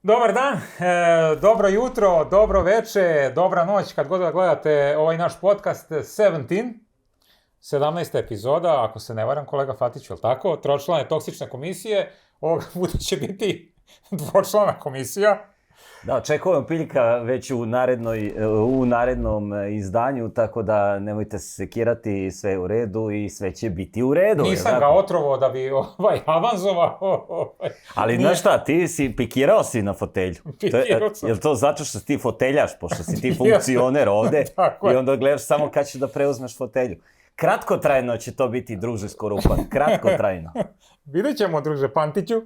Dobar dan, dobro jutro, dobro veče, dobra noć, kad god da gledate ovaj naš podcast 17. epizoda, ako se ne varam, kolega Fatić, je li tako? Tročlane toksične komisije, ovoga puta će biti dvočlana komisija. Da, očekujemo Piljka već u narednom izdanju, tako da nemojte se sekirati, sve je u redu i sve će biti u redu. Nisam ga otrovao da bi avanzovao. Ali znaš šta, ti si pikirao si na fotelju. Pikirao sam. Jel to zato što si ti foteljaš, pošto si ti funkcioner ovde i onda gledaš samo kad ćeš da preuzmeš fotelju. Kratkotrajno će to biti, druže Skorupan, kratkotrajno. Vidjet ćemo, druže Pantiću.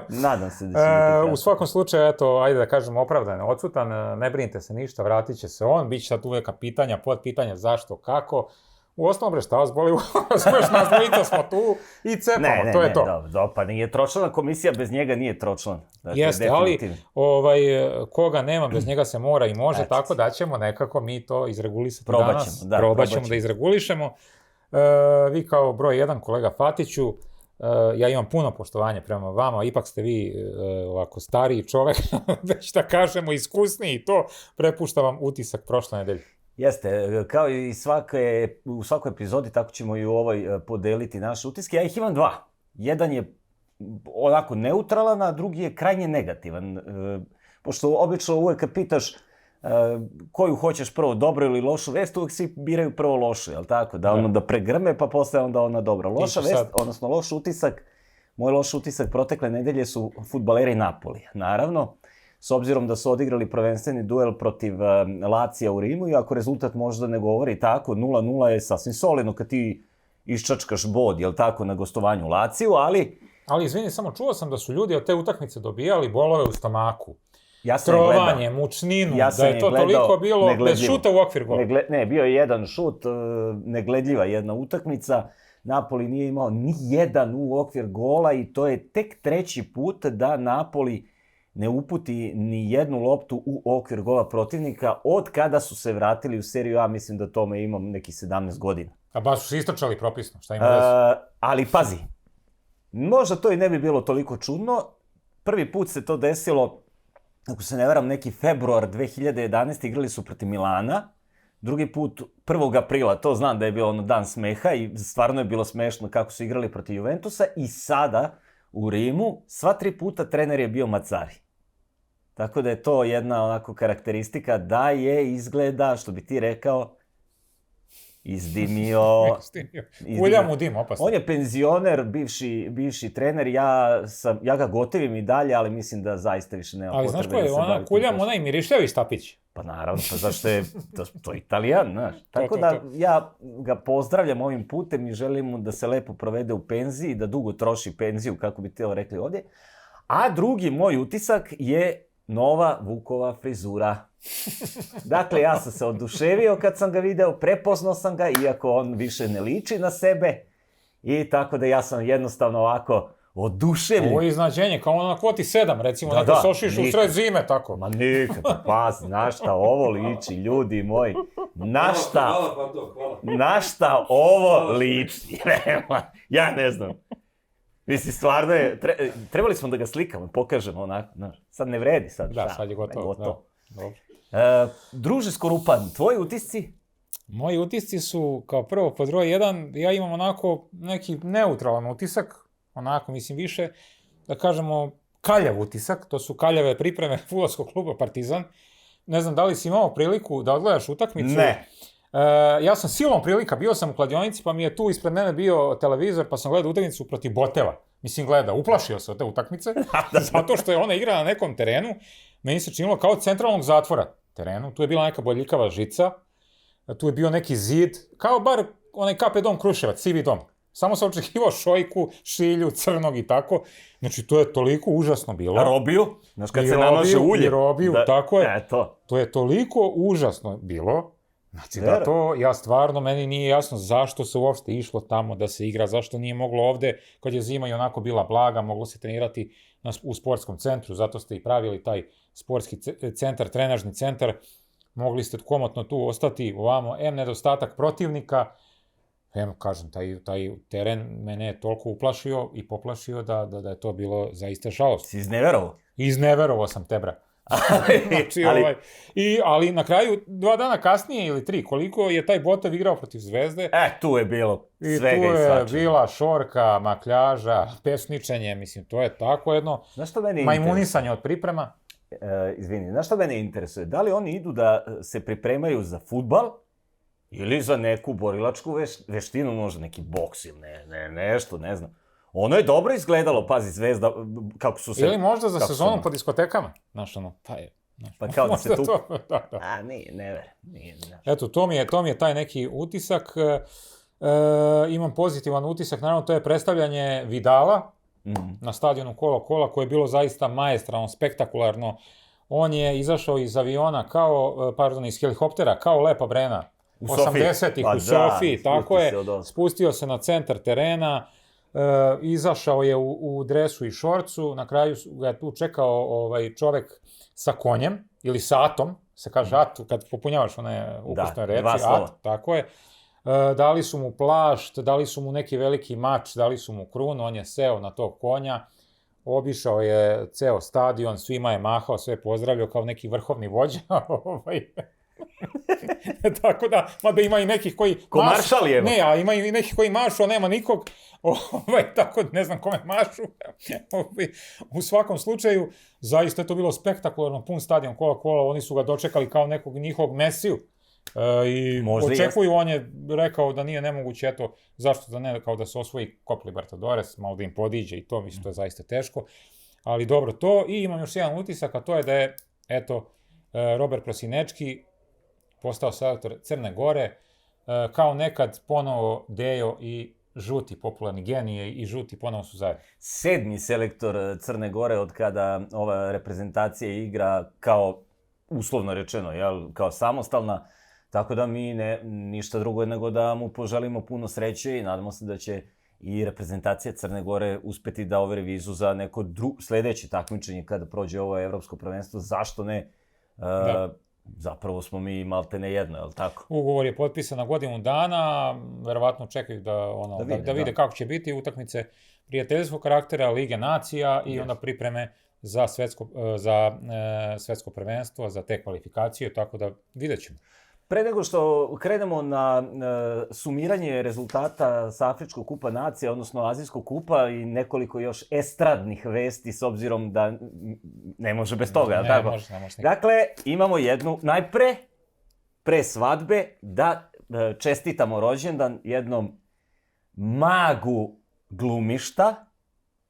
Nadam se da će biti kratko. U svakom slučaju, eto, ajde da kažemo opravdano odsutan, ne brinite se ništa, vratit će se on, bit će sad uvijeka pitanja, podpitanja zašto, kako. U osnovu, bre, šta vas boli, razumeš, nas dvojica smo tu i cepamo, to je to. Ne, pa nije tročlana komisija, bez njega nije tročlan. Dakle, jeste, ali koga nema, bez njega se mora i može, tako da ćemo nekako mi to izregulisati danas. Probat ćemo da izregulišemo. Vi kao broj 1, kolega Fatiću, ja imam puno poštovanje prema vama, ipak ste vi ovako stariji čovek, već da kažemo iskusniji i to, prepuštam vam utisak prošle nedelje. Jeste, kao i u svakoj epizodi, tako ćemo i u ovoj podeliti naše utiske. Ja ih imam dva. Jedan je onako neutralan, a drugi je krajnje negativan. Pošto obično uvek kad pitaš koju hoćeš prvo, dobro ili lošu vest, uvek svi biraju prvo lošu, jel tako? Da pregrme, pa posle onda ona dobra. Loša vest, odnosno loš utisak, moj loš utisak protekle nedelje su fudbaleri Napolija. Naravno, s obzirom da su odigrali prvenstveni duel protiv Lacija u Rimu, i ako rezultat možda ne govori tako, 0-0 je sasvim solidno kad ti iščačkaš bod, jel tako, na gostovanju Laciju, ali... Ali izvini, samo čuo sam da su ljudi od te utakmice dobijali bolove u stomaku. Ja sam trovanje, mučninu, da je to toliko bilo bez šuta u okvir gola. Ne, bio je jedan šut, negledljiva jedna utakmica. Napoli nije imao ni jedan u okvir gola i to je tek treći put da Napoli ne uputi ni jednu loptu u okvir gola protivnika od kada su se vratili u seriju A, mislim da tome imam neki 17 godina. A baš su se istrčali propisno, šta ima veze? Ali pazi, možda to i ne bi bilo toliko čudno. Prvi put se to desilo, ako se ne varam, neki februar 2011. igrali su protiv Milana. Drugi put 1. aprila, to znam da je bilo dan smeha i stvarno je bilo smešno kako su igrali protiv Juventusa. I sada u Rimu sva 3 puta trener je bio Mazzari. Tako da je to jedna onako karakteristika da je izgleda, što bi ti rekao, izdimio. Kulja mu dim, opasno. On je penzioner, bivši trener, ja ga gotivim i dalje, ali mislim da zaista više nema potrebe da se baviti. Ali znaš ko je, kulja mu onaj mirišljavi štapić. Pa naravno, pa zašto je, to je Italijan, znaš. Tako da ja ga pozdravljam ovim putem i želim mu da se lepo provede u penziji, da dugo troši penziju, kako bi to rekli ovdje. A drugi moj utisak je nova Vukova frizura. Dakle, ja sam se oduševio kad sam ga video, prepoznao sam ga, iako on više ne liči na sebe. I tako da ja sam jednostavno ovako oduševljen. Ovo je iznađenje, kao ono na kvoti 7, recimo, neko se ošiš u sred zime, tako. Ma nikad, pa, na šta ovo liči, ljudi moji. Na šta ovo liči. Ja ne znam. Mislim, stvarno je, trebali smo da ga slikamo, pokažemo onako, znaš, sad ne vredi sad. Da, sad je gotovo. Druže Skorupan, tvoji utisci? Moji utisci su, kao prvo, pod broj 1, ja imam onako neki neutralan utisak, onako, mislim, više, da kažemo, kaljav utisak, to su kaljave pripreme fudbalskog kluba Partizan. Ne znam, da li si imao priliku da odgledaš utakmicu? Ne. Ja sam silom prilika, bio sam u kladionici, pa mi je tu ispred mene bio televizor, pa sam gledao utakmicu protiv Boteva. Mislim, uplašio se od te utakmice, zato što je ona igra na nekom terenu, meni se činilo kao centralnog zatvora terenu, tu je bila neka boljikava žica, tu je bio neki zid, kao bar onaj KP dom Kruševac, sivi dom. Samo sam očekivao šojku, šilju, crnog i tako. Znači, to je toliko užasno bilo. A robiju? Znaš, kad se namaže ulje. I robiju, tako je. To je toliko užasno bilo. Znači, da to, ja stvarno, meni nije jasno zašto se uopšte išlo tamo da se igra, zašto nije moglo ovde, kad je zima i onako bila blaga, moglo se trenirati u sportskom centru, zato ste i pravili taj sportski centar, trenažni centar, mogli ste komotno tu ostati ovamo, nedostatak protivnika, kažem, taj teren mene je toliko uplašio i poplašio da je to bilo zaista žalostno. Si izneverovao? Izneverovao sam Tebra. Znači, ali na kraju, 2 dana kasnije ili 3, koliko je taj Botev igrao protiv Zvezde. Tu je bilo svega i tu je svačega. bila šorka, makljaža, pesničenje, mislim, to je tako jedno majmunisanje od priprema. Izvini, znaš što mene interesuje? Da li oni idu da se pripremaju za fudbal ili za neku borilačku veštinu, možda neki boks ili nešto, ne znam. Ono je dobro izgledalo, pazi, Zvezda, kako su se... Ili možda za sezonu po diskotekama, znaš ono, pa je... Pa kao da se tu... Da. A, nije. Eto, to mi je taj neki utisak. Imam pozitivan utisak, naravno, to je predstavljanje Vidala na stadionu Kolo-Kola, koje je bilo zaista maestralno, spektakularno. On je izašao iz aviona iz helikoptera, kao Lepa Brena. 80-ih u Sofiji, tako je. Spustio se na centar terena, izašao je u dresu i šorcu, na kraju ga je tu čekao čovek sa konjem, ili sa atom, se kaže at, kad popunjavaš one ukusne reči, at, tako je. Dali su mu plašt, dali su mu neki veliki mač, dali su mu krunu, on je seo na tog konja, obišao je ceo stadion, svima je mahao, sve pozdravljao kao neki vrhovni vođa. Tako da, mada ima i nekih koji... Ko maršali, evo. Ne, a ima i nekih koji mašu, a nema nikog. Tako, ne znam kome mašu. U svakom slučaju, zaista je to bilo spektakularno, pun stadion Kola-Kola, oni su ga dočekali kao nekog njihovog mesiju. I očekuju, on je rekao da nije nemoguće, eto, zašto da ne, kao da se osvoji Copa Libertadores, malo da im podiđe i to, mislim, to je zaista teško. Ali dobro, to, i imam još jedan utisak, a to je da je, eto, Robert Prosinečki postao selektor Crne Gore, kao nekad ponovo Dejo i žuti popularni genije i žuti ponovo su zajedno. 7. selektor Crne Gore od kada ova reprezentacija igra kao, uslovno rečeno, kao samostalna, tako da mi ništa drugo nego da mu poželimo puno sreće i nadamo se da će i reprezentacija Crne Gore uspeti da overi vizu za neko sledeće takmičenje kada prođe ovo evropsko prvenstvo. Zašto ne? Zapravo smo mi maltene jedno, je li tako? Ugovor je potpisan na godinu dana, verovatno čekaju da vide kako će biti utakmice prijateljskog karaktera, Lige nacija i onda pripreme za svetsko prvenstvo, za te kvalifikacije, tako da vidjet ćemo. Pre nego što krenemo na sumiranje rezultata sa Afričkog kupa nacija, odnosno Azijskog kupa i nekoliko još estradnih vesti, s obzirom da ne može bez toga, je li tako? Ne može. Dakle, imamo jednu, najpre, pre svadbe, da čestitamo rođendan jednom magu glumišta.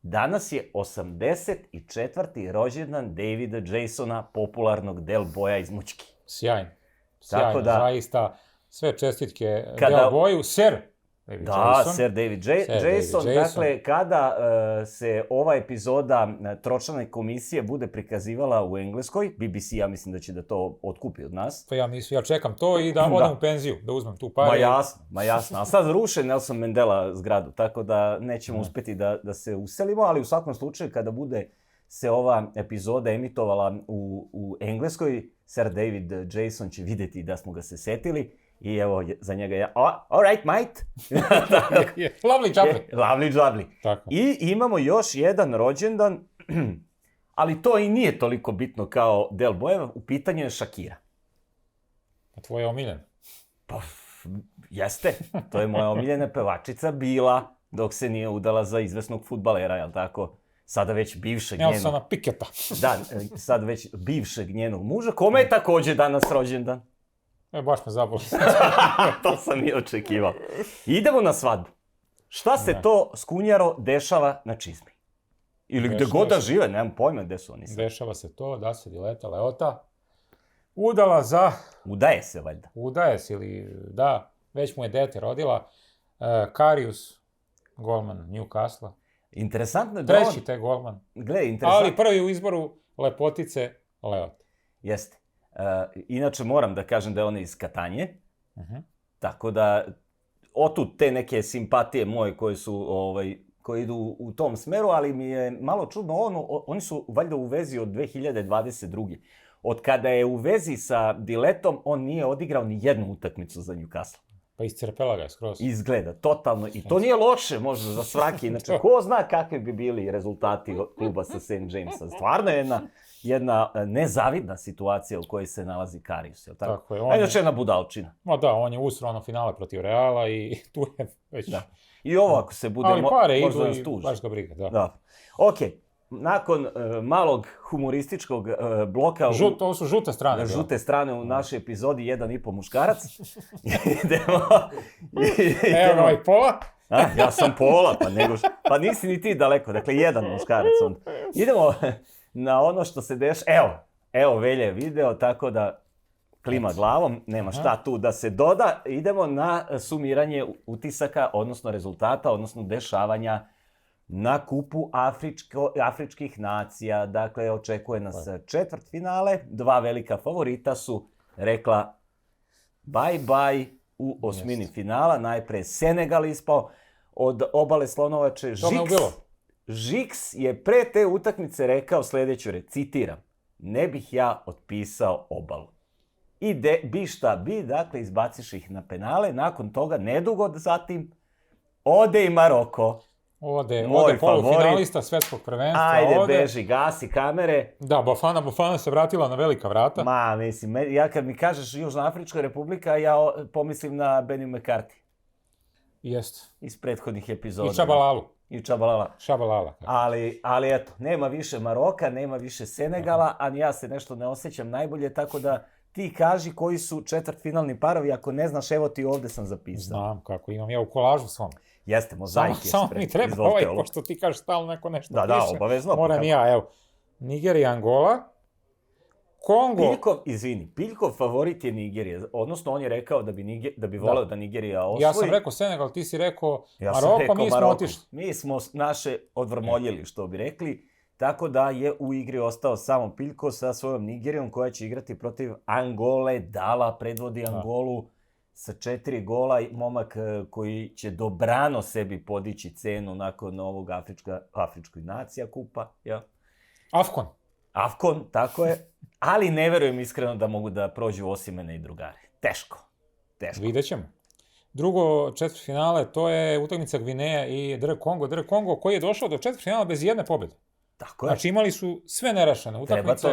Danas je 84. rođendan Davida Jasona, popularnog Del Boya iz Mućki. Sjajno, zaista, sve čestitke Del Boyu, Sir David Jason. Dakle, kada se ova epizoda Tročlane komisije bude prikazivala u Engleskoj, BBC, ja mislim da će da to otkupi od nas. Pa ja čekam to i da odem u penziju, da uzmem tu pare. Ma jasno. A sad ruše Nelson Mandela zgradu, tako da nećemo uspeti da se uselimo, ali u svakom slučaju kada bude se ova epizoda emitovala u Engleskoj, Sir David Jason će videti da smo ga se setili i evo za njega je all right mate. Lovely jubbly. I imamo još jedan rođendan, ali to i nije toliko bitno kao Del Boy, u pitanju je Shakira. A tvoja omiljena? Pa, jeste. To je moja omiljena pevačica bila dok se nije udala za izvesnog fudbalera, jel tako? Sada već bivšeg njenog... Nelsona Piketa. Da, sad već bivšeg njenog muža, kome je takođe danas rođendan. Baš me zaboli. To sam i očekivao. Idemo na svadbu. Šta se to, Skunjaro, dešava na čizmi? Ili gde god da žive, nemam pojma gde su oni sad. Dešava se to da se Dileta Leota udala za... Udaje se, valjda. Udaje se ili, da, već mu je dete rodila. Karius, golman Newcastle. Interesantno je da on... Treći te golman. Gle, interesantno... Ali prvi u izboru lepotice Leota. Jeste. Inače, moram da kažem da je ona iz Katanje. Tako da, otud te neke simpatije moje koje idu u tom smeru, ali mi je malo čudno, oni su valjda u vezi od 2022. Od kada je u vezi sa Diletom, on nije odigrao ni jednu utakmicu za Newcastle. Pa iscrpela ga je skroz. Izgleda, totalno. I to nije loše možda za svaki. Znači, ko zna kakvi bi bili rezultati kluba sa St. Jamesa. Stvarno je jedna nezavidna situacija u kojoj se nalazi Karius. Je li tako? Tako je. A inače jedna budalčina. Ma da, on je usro ono finale protiv Reala i tu je već... Da. I ovo ako se bude... Ali pare možda idu nas i tuži. baš ga briga, da. Da. Ok, nakon malog humorističkog bloka... To su žute strane. Žute strane u našoj epizodi 1,5 muškarac. idemo... Evo ga i pola. Ja sam pola, pa nisi ni ti daleko, dakle jedan muškarac onda. Idemo na ono što se dešava, evo Velja je video, tako da klima glavom, nema šta tu da se doda. Idemo na sumiranje utisaka, odnosno rezultata, odnosno dešavanja na kupu afričkih nacija. Dakle, očekuje nas četvrtfinale, 2 velika favorita su rekla bye u osmini finala. Najpre Senegal ispao od Obale Slonovače. Žiks je pre te utakmice rekao sljedeću reč, citiram, ne bih ja otpisao Obalu. I bi šta bi, dakle, izbaciš ih na penale. Nakon toga, nedugo zatim, ode i Maroko. Ode polufinalista svetskog prvenstva. Ajde, beži, gasi kamere. Da, Bafana se vratila na velika vrata. Ma, mislim, ja kad mi kažeš Južnoafrička republika, ja pomislim na Benny McCarthy. Jest. Iz prethodnih epizoda. I Čabalalu. Čabalala. Ali eto, nema više Maroka, nema više Senegala, a ja se nešto ne osjećam najbolje, tako da ti kaži koji su četvrtfinalni parovi, ako ne znaš, evo ti ovde sam zapisao. Znam kako, imam ja u kolažu svom. Jeste, mozaik je. Samo mi treba pošto ti kažeš stalno neko nešto piše. Da, obavezno. Moram ja, evo. Nigerija, Angola, Kongo... Piljkov favorit je Nigerija, odnosno on je rekao da bi voleo da Nigerija osvoji. Ja sam rekao Senegal, ti si rekao Maroko, mi smo otišli. Mi smo naše odvrmoljili, što bi rekli, tako da je u igri ostao samo Piljko sa svojom Nigerijom koja će igrati protiv Angole. Dala predvodi Angolu sa 4 gola, momak koji će dobrano sebi podići cenu nakon ovog Afričkoj nacija kupa. Ja. Afkon, tako je. Ali ne verujem iskreno da mogu da prođu Osimene i drugare. Teško. Vidjet ćemo. Drugo četvrtfinale, to je utakmica Gvineja i DR Kongo koji je došao do četvrtfinala bez jedne pobjede. Tako je. Znači imali su sve nerašene utakmice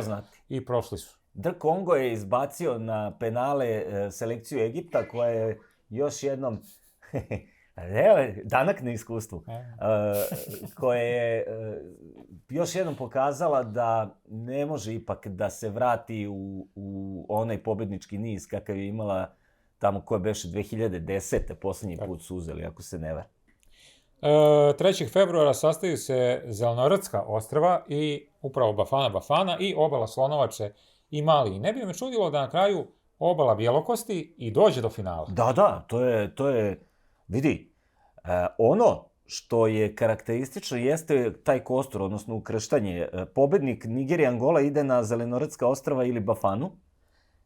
i prošli su. DR Kongo je izbacio na penale selekciju Egipta koja je još jednom... danak na iskustvu, koja je još jednom pokazala da ne može ipak da se vrati u onaj pobednički niz kakav je imala tamo koja beše 2010. Posljednji put su uzeli, ako se ne varam. 3. februara sastaju se Zelenorodska ostrva i upravo Bafana i Obala Slonovače i Mali. I ne bi me čudilo da na kraju Obala Bjelokosti i dođe do finala. Da, to je, vidi, ono što je karakteristično jeste taj kostur, odnosno ukrštanje. Pobednik Nigerija Angola ide na Zelenorodska ostrva ili Bafanu,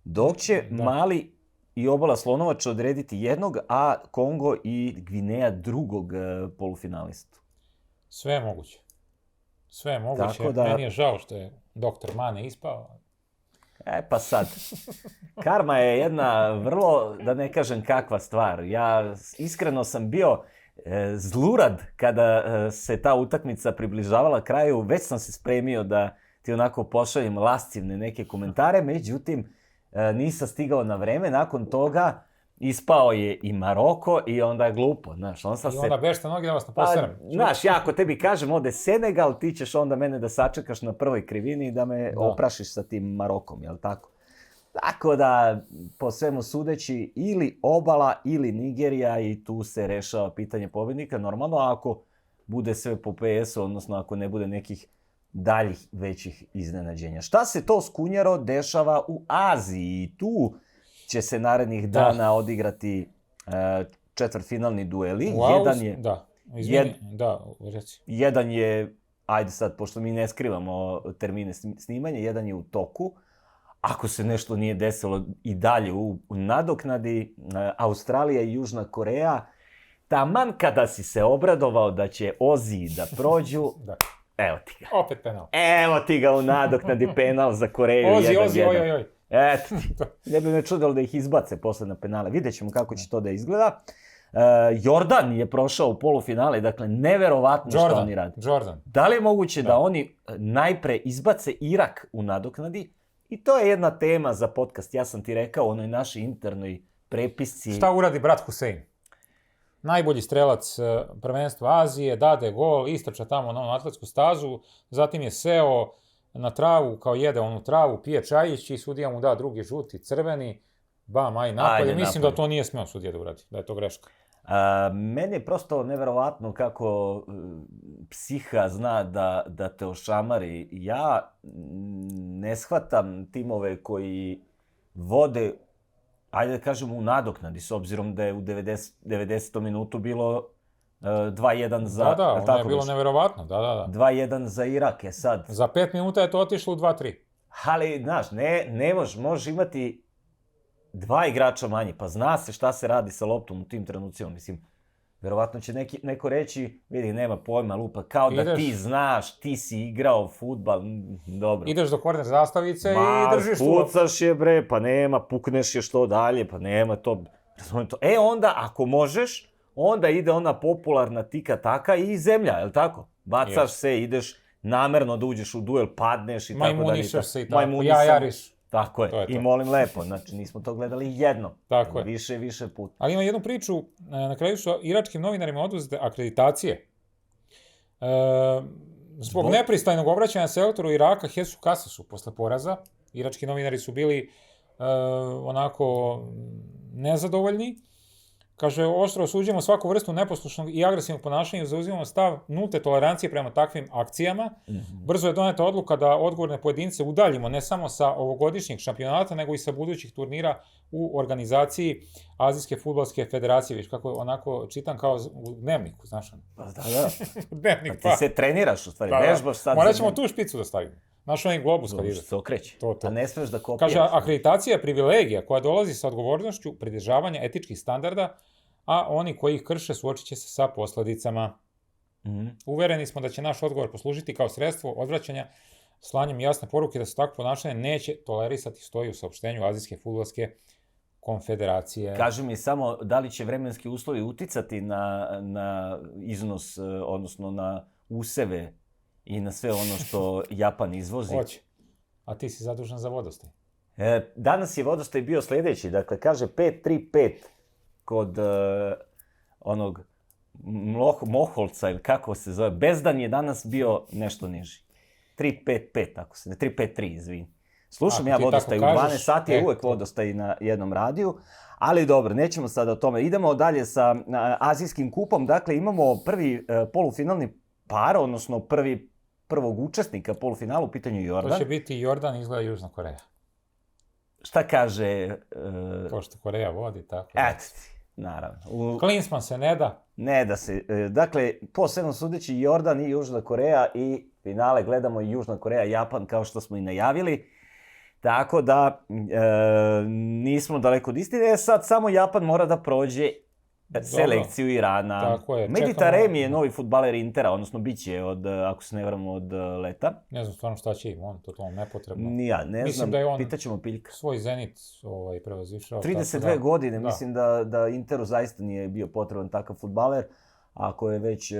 dok će Mali i Obala Slonovača odrediti jednog, a Kongo i Gvineja drugog polufinalistu. Sve je moguće. Meni je žao što je doktor Mane ispao. Pa sad, karma je jedna vrlo, da ne kažem kakva stvar. Ja iskreno sam bio zlurad kada se ta utakmica približavala kraju. Već sam se spremio da ti onako pošaljem lascivne neke komentare, međutim nisam stigao na vreme. Nakon toga ispao je i Maroko i onda je glupo. Znaš, onda bešte nogi da vas ne poserem. Znaš, ja ako tebi kažem ovde Senegal, ti ćeš onda mene da sačekaš na prvoj krivini i da me oprašiš sa tim Marokom, jel tako? Tako da, po svemu sudeći, ili Obala ili Nigerija i tu se rešava pitanje pobednika. Normalno, ako bude sve po PS-u, odnosno ako ne bude nekih daljih većih iznenađenja. Šta se to skunjaro dešava u Aziji? Tu će se narednih dana odigrati četvrtfinalni dueli. Jedan je, ajde sad, pošto mi ne skrivamo termine snimanja, jedan je u toku. Ako se nešto nije desilo i dalje u nadoknadi, Australija i Južna Koreja, taman kada si se obradovao da će Oziji da prođu, evo ti ga. Opet penal. Evo ti ga u nadoknadi penal za Koreju. Ozi, oj. Eto, ne bi me čudilo da ih izbace posle na penale. Vidjet ćemo kako će to da izgleda. Jordan je prošao u polufinale, dakle, neverovatno što oni rade. Jordan. Da li je moguće da oni najpre izbace Irak u nadoknadi? I to je jedna tema za podcast. Ja sam ti rekao, onoj našoj internoj prepisci. Šta uradi brat Husein? Najbolji strelac prvenstva Azije, dade gol, istrača tamo na onu atletsku stazu, zatim je seo na travu, kao jede onu travu, pije čajić i sudija mu da drugi žuti, crveni, bam, aj napolje. Mislim da to nije smeo sudija da uradi, da je to greška. Meni je prosto neverovatno kako psiha zna da te ošamari. Ja ne shvatam timove koji vode, ajde da kažemo, u nadoknadi, s obzirom da je u 90. minutu bilo 2-1 za... Da, ono je bilo neverovatno, da. 2-1 za Irak, je sad. Za 5 minuta je to otišlo u 2-3. Ali, znaš, ne možeš imati 2 igrača manje, pa zna se šta se radi sa loptom u tim trenucima. Mislim, verovatno će neko reći, vidi, nema pojma, lupa, kao da ti znaš, ti si igrao fudbal, dobro. Ideš do korner zastavice i držiš tu. Pucaš je, bre, pa nema, pukneš je što dalje, pa nema to. Onda, ako možeš, onda ide ona popularna tika-taka i zemlja, je li tako? Bacaš se, ideš namerno da uđeš u duel, padneš i tako dalje. Majmunišaš se i tako, jajariš. Tako je, i molim lepo, znači nismo to gledali jedno, više puta. Ali ima jednu priču, na kraju su iračkim novinarima oduzete akreditacije. Zbog nepristajnog obraćanja selektoru Iraka Hesu Kasasu posle poraza, irački novinari su bili onako nezadovoljni. Kaže, oštro osuđujemo svaku vrstu neposlušnog i agresivnog ponašanja i zauzimamo stav nulte tolerancije prema takvim akcijama. Brzo je doneta odluka da odgovorne pojedince udaljimo ne samo sa ovogodišnjeg šampionata, nego i sa budućih turnira u organizaciji Azijske fudbalske federacije. Viš kako onako čitam kao u dnevniku, znaš? Pa da. Dnevnik, pa. Ti se treniraš u stvari, vežbaš sad. Morat ćemo tu špicu da stavimo. Znaš onaj globus kad ide. Se okreće. A ne smeš da kopijaš. Kaže, akreditacija je privilegija koja dolazi sa odgovornošću pridržavanja etičkih standarda, a oni koji ih krše suočit će se sa posledicama. Uvereni smo da će naš odgovor poslužiti kao sredstvo odvraćanja slanjem jasne poruke da se takvo ponašanje neće tolerisati, stoji u saopštenju Azijske fudbalske konfederacije. Kaži mi samo, da li će vremenski uslovi uticati na iznos, odnosno na useve i na sve ono što Japan izvozi? Hoće. A ti si zadužen za vodostaj. Danas je vodostaj bio sledeći, dakle kaže 5-3-5 kod onog Moholca ili kako se zove. Bezdan je danas bio nešto niži. 3-5-5, tako se ne, 3-5-3, izvini. Slušam ja vodostaj u 12 sati, je uvek vodostaj na jednom radiju, ali dobro, nećemo sada o tome. Idemo dalje sa Azijskim kupom, dakle imamo prvi polufinalni par, odnosno prvog učesnika polufinalu, u pitanju Jordan. To će biti Jordan, izgleda Južna Koreja. Šta kaže... Pošto Koreja vodi, tako. Eto ti, naravno. Klinsman se ne da. Ne da se. Dakle, posebno sudeći Jordan i Južna Koreja i finale gledamo i Južna Koreja, Japan, kao što smo i najavili. Tako da nismo daleko od istine. Sad samo Japan mora da prođe selekciju Irana. Tako je. Mehdi Taremi je novi fudbaler Intera, odnosno bit će, ako se ne varam, od leta. Ne znam stvarno šta će im, on to nepotrebno. Ja ne znam, pitaćemo Piljka. Svoj Zenit prevazišao. 32 godine, mislim da Interu zaista nije bio potreban takav fudbaler. Ako je već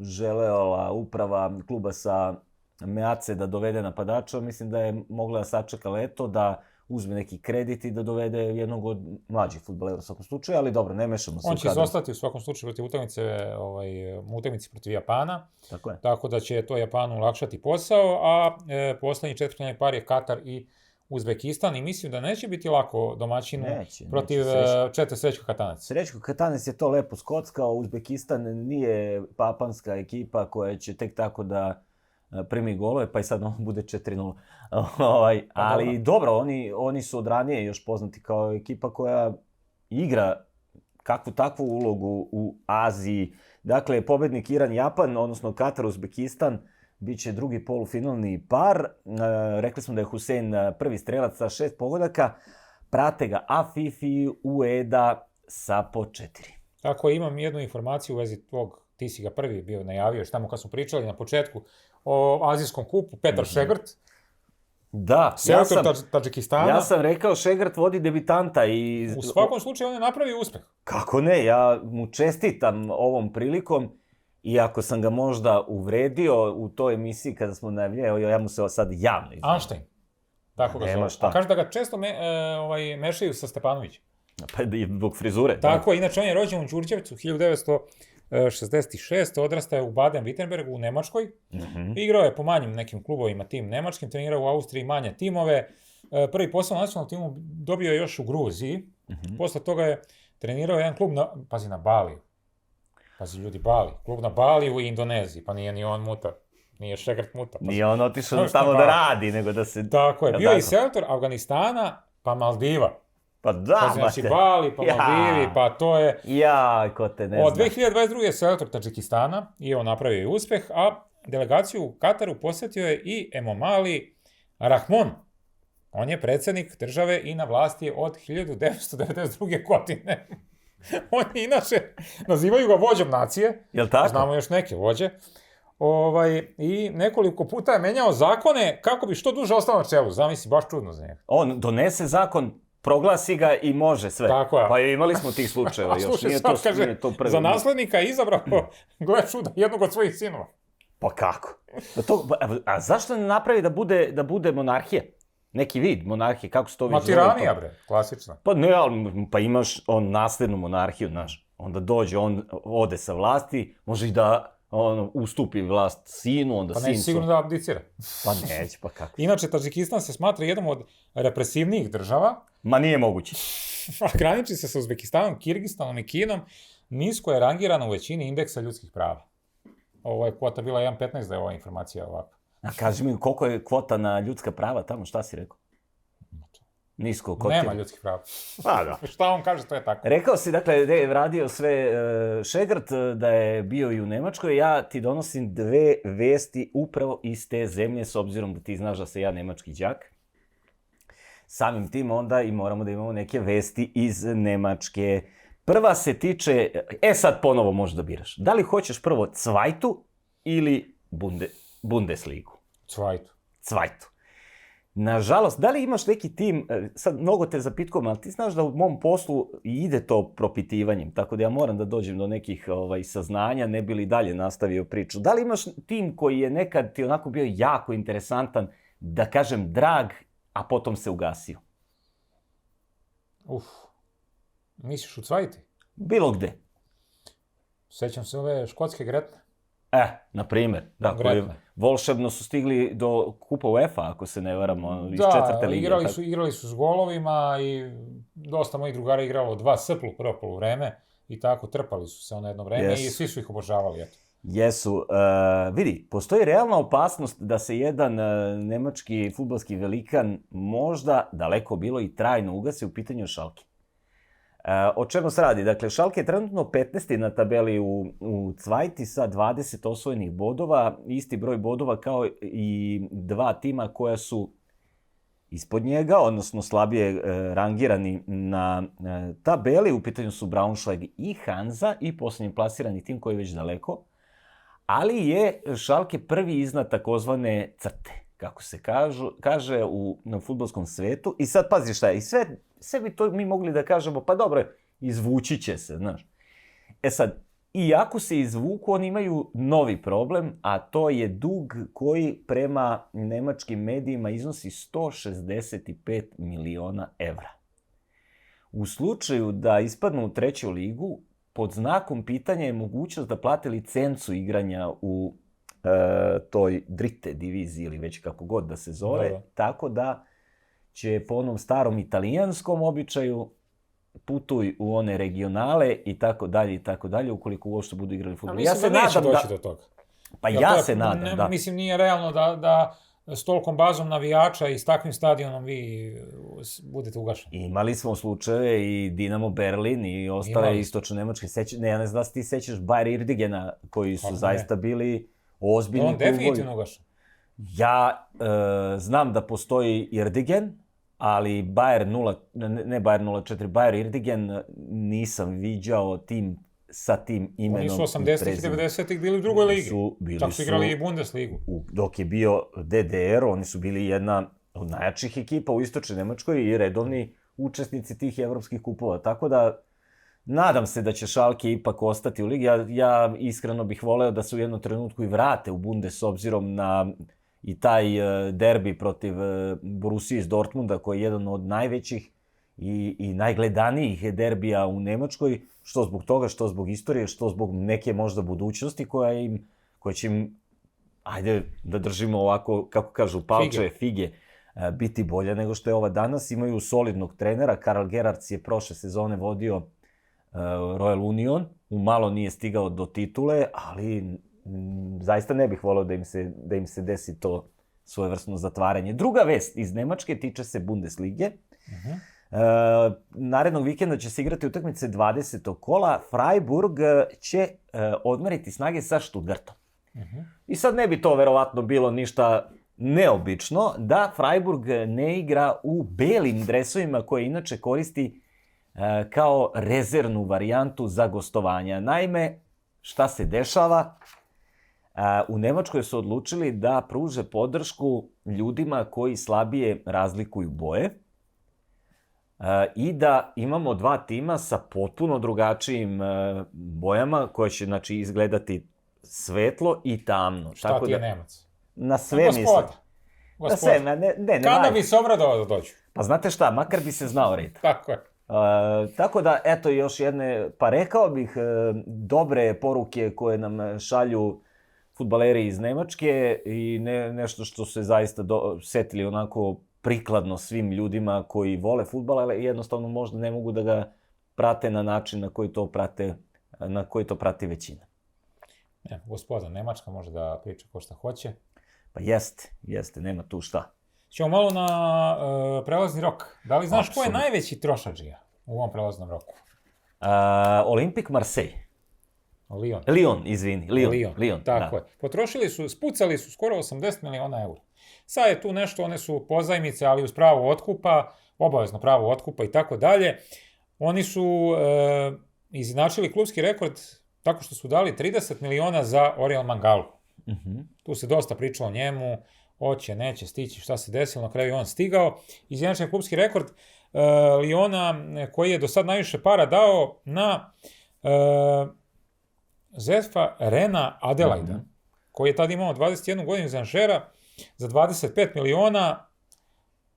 želela uprava kluba sa Meace da dovede napadača, mislim da je mogla da sačeka leto, da uzme neki kredit i da dovede jednog od mlađih fudbalera u svakom slučaju, ali dobro, ne mešamo se u kadru. On će izostati u svakom slučaju protiv utakmici protiv Japana. Tako je. Tako da će to Japanu olakšati posao, a poslednji četvrtfinalni par je Katar i Uzbekistan i mislim da neće biti lako domaćinu protiv Čete Srećko Katanac. Srećko Katanac je to lepo skockao, Uzbekistan nije papanska ekipa koja će tek tako da primi golove, pa i sad bude 4-0. Ali dobro, oni su od ranije još poznati kao ekipa koja igra kakvu takvu ulogu u Aziji. Dakle, pobednik Iran-Japan, odnosno Katar-Uzbekistan, bit će drugi polufinalni par. Rekli smo da je Husein prvi strelac sa 6 pogodaka. Prate ga Afifi, Ueda sa po 4. Tako, imam jednu informaciju u vezi tvog, ti si ga prvi bio najavio, još tamo kad smo pričali na početku o Azijskom kupu, Petar Šegrt. Da, Selektor Tadžikistana. Ja sam rekao Šegrt vodi debitanta i... U svakom slučaju on je napravio uspeh. Kako ne, ja mu čestitam ovom prilikom, iako sam ga možda uvredio u toj emisiji kada smo najavljali, ja mu se sad javno izvinim. Einstein. Tako ga Nema zove. šta. A kaže da ga često mešaju sa Stepanovićem. Pa i zbog frizure. Tako je, inače on je rođen u Đurđevcu 1966. Odrastao je u Baden-Württembergu u Nemačkoj. Igrao je po manjim nekim klubovima tim nemačkim, trenirao u Austriji manje timove. Prvi posao na nacionalnom timu dobio je još u Gruziji. Posle toga je trenirao jedan klub na Baliju. Pazi ljudi, Bali. Klub na Baliju i Indoneziji, pa nije ni on muta. Nije Šegrt muta. Nije on otišao tamo da radi, nego da se... Tako je, bio je i selektor Afganistana, pa Maldiva. Pa da, znači Bali, pa Maldivi, pa to je... Ko te ne zna. Od 2022. je selektor Tadžikistana i on napravio i uspeh, a delegaciju u Kataru posjetio je i Emomali Rahmon. On je predsjednik države i na vlasti je od 1992. godine. On je inače, nazivaju ga vođom nacije. Jel tako? Znamo još neke vođe. I nekoliko puta je menjao zakone kako bi što duže ostao na čelu. Zamisli, baš čudno za njega. On donese zakon, proglasi ga i može sve. Tako je. Pa imali smo tih slučajeva još. Slušaj, Nije sad kaže, to prvi. za naslednika je izabrao, gle čuda, jednog od svojih sinova. Pa kako? A zašto ne napravi da bude monarhija? Neki vid monarhije, kako se to već zove? Tiranija, bre, klasična. Pa ne, pa imaš naslednu monarhiju, znaš. Onda dođe, on ode sa vlasti, može i da ustupi vlast sinu, onda sin... Pa neće sigurno da abdicira. Pa neće, pa kako? Inače, Tadžikistan se smatra jednom od represivnijih država. Ma nije moguće. Graniči se sa Uzbekistanom, Kirgistanom i Kinom. Nisko je rangirano u većini indeksa ljudskih prava. Ovo je kvota bila 1.15 da je ova informacija ovako. A kaži mi, koliko je kvota na ljudska prava tamo, šta si rekao? Nisko, nema ljudskih prava. Pa da. Šta on kaže, to je tako. Rekao si, dakle, da je radio sve Šegrt, da je bio i u Nemačkoj. Ja ti donosim dve vesti upravo iz te zemlje, s obzirom da ti znaš da sam ja nemački đak. Samim tim onda i moramo da imamo neke vesti iz Nemačke. Prva se tiče, sad ponovo možeš da biraš. Da li hoćeš prvo Cvajtu ili Bundesligu? Cvajtu. Nažalost, da li imaš neki tim, sad mnogo te zapitkujem, ali ti znaš da u mom poslu ide to propitivanjem, tako da ja moram da dođem do nekih saznanja, ne bi li dalje nastavio priču. Da li imaš tim koji je nekad ti onako bio jako interesantan, da kažem drag, a potom se ugasio? Misliš u Cvajti? Bilo gde. Sećam se ove škotske Gretne. Na primjer, da, koji volšebno su stigli do kupa UEFA, ako se ne varamo, iz četvrte lige. Da, igrali su s golovima i dosta mojih drugara igralo 2-0 prvo poluvreme i tako trpali su se ono jedno vreme i svi su ih obožavali, eto. Jesu. Vidi, postoji realna opasnost da se jedan nemački fudbalski velikan možda daleko bilo i trajno ugasi, u pitanju Schalke. O čemu se radi? Dakle, Schalke je trenutno 15. na tabeli u Cvajti sa 20 osvojenih bodova, isti broj bodova kao i dva tima koja su ispod njega, odnosno slabije rangirani na tabeli. U pitanju su Braunschweig i Hansa i posljednji plasirani tim koji je već daleko, ali je Schalke prvi iznad takozvane crte, kako se kaže na fudbalskom svetu. I sad pazi šta je, i sve bi to mi mogli da kažemo, pa dobro, izvući će se, znaš. Sad, iako se izvuku, oni imaju novi problem, a to je dug koji prema nemačkim medijima iznosi 165 miliona evra. U slučaju da ispadnu u treću ligu, pod znakom pitanja je mogućnost da plate licencu igranja u toj dritte diviziji ili već kako god da se zove, tako da će po onom starom italijanskom običaju putuj u one regionale i tako dalje, ukoliko uopšte budu igrali fudbal. Ja se neće doći do toga. Pa ja se nadam, da. Mislim, nije realno da s tolikom bazom navijača i s takvim stadionom vi budete ugašeni. Imali smo slučajeve i Dinamo Berlin i ostale istočno-nemačke. Ja ne znam da se ti sećaš Bayer Irdigena, koji su zaista bili ozbiljni klubovi. On definitivno ugašen. Ja znam da postoji Irdigen, ali Bayer 04, Irdigen nisam viđao tim sa tim imenom. Oni su 80-ih i 90-ih bili u drugoj ligi. Čak su igrali i Bundesligu. Dok je bio DDR, oni su bili jedna od najjačih ekipa u istočnoj Nemačkoj i redovni učesnici tih evropskih kupova. Tako da, nadam se da će Schalke ipak ostati u ligi. Ja iskreno bih voleo da se u jednom trenutku i vrate u Bundes s obzirom na i taj derbi protiv Borussije iz Dortmunda, koji je jedan od najvećih i najgledanijih derbija u Nemačkoj, što zbog toga, što zbog istorije, što zbog neke možda budućnosti koja će im, ajde da držimo ovako, kako kažu, palče, fige, biti bolja nego što je ova danas. Imaju solidnog trenera, Karl Gerhards je prošle sezone vodio Royal Union, umalo nije stigao do titule, ali zaista ne bih voleo da im se desi to svojevrsno zatvaranje. Druga vest iz Nemačke tiče se Bundeslige. Narednog vikenda će se igrati utakmice 20. kola. Freiburg će odmeriti snage sa Stuttgartom. I sad ne bi to verovatno bilo ništa neobično da Freiburg ne igra u belim dresovima koje inače koristi kao rezervnu varijantu za gostovanja. Naime, šta se dešava? U Nemačkoj su odlučili da pruže podršku ljudima koji slabije razlikuju boje i da imamo dva tima sa potpuno drugačijim bojama koje će, znači, izgledati svetlo i tamno. Šta ti je Nemac? Na sve mislim. Na sve, ne. Kada bi se obradovao da dođu? Pa znate šta, makar bi se znao red. Tako je. Tako da, eto još jedne, pa rekao bih, dobre poruke koje nam šalju fudbaleri iz Nemačke i nešto što se zaista setili onako prikladno svim ljudima koji vole fudbal, ali jednostavno možda ne mogu da ga prate na način na koji to prati većina. Gospoda, Nemačka može da priča ko šta hoće. Pa jeste, nema tu šta. Ćemo malo na prelazni rok. Da li znaš ko je najveći trošadžija u ovom prelaznom roku? Olympique Marseille. Lyon. Lyon, tako je. Spucali su skoro 80 miliona eura. Sad je tu nešto, one su pozajmice, ali uz pravo otkupa, obavezno pravo otkupa i tako dalje. Oni su izjednačili klubski rekord tako što su dali 30 miliona za Oriol Mangalu. Tu se dosta pričalo o njemu, hoće, neće stići, šta se desilo, na kraju je on stigao. Izjednačen je klubski rekord Lyona koji je do sad najviše para dao na Zefa Rena Adelaida, koji je tad imao 21 godinu iz Anžera za 25 miliona.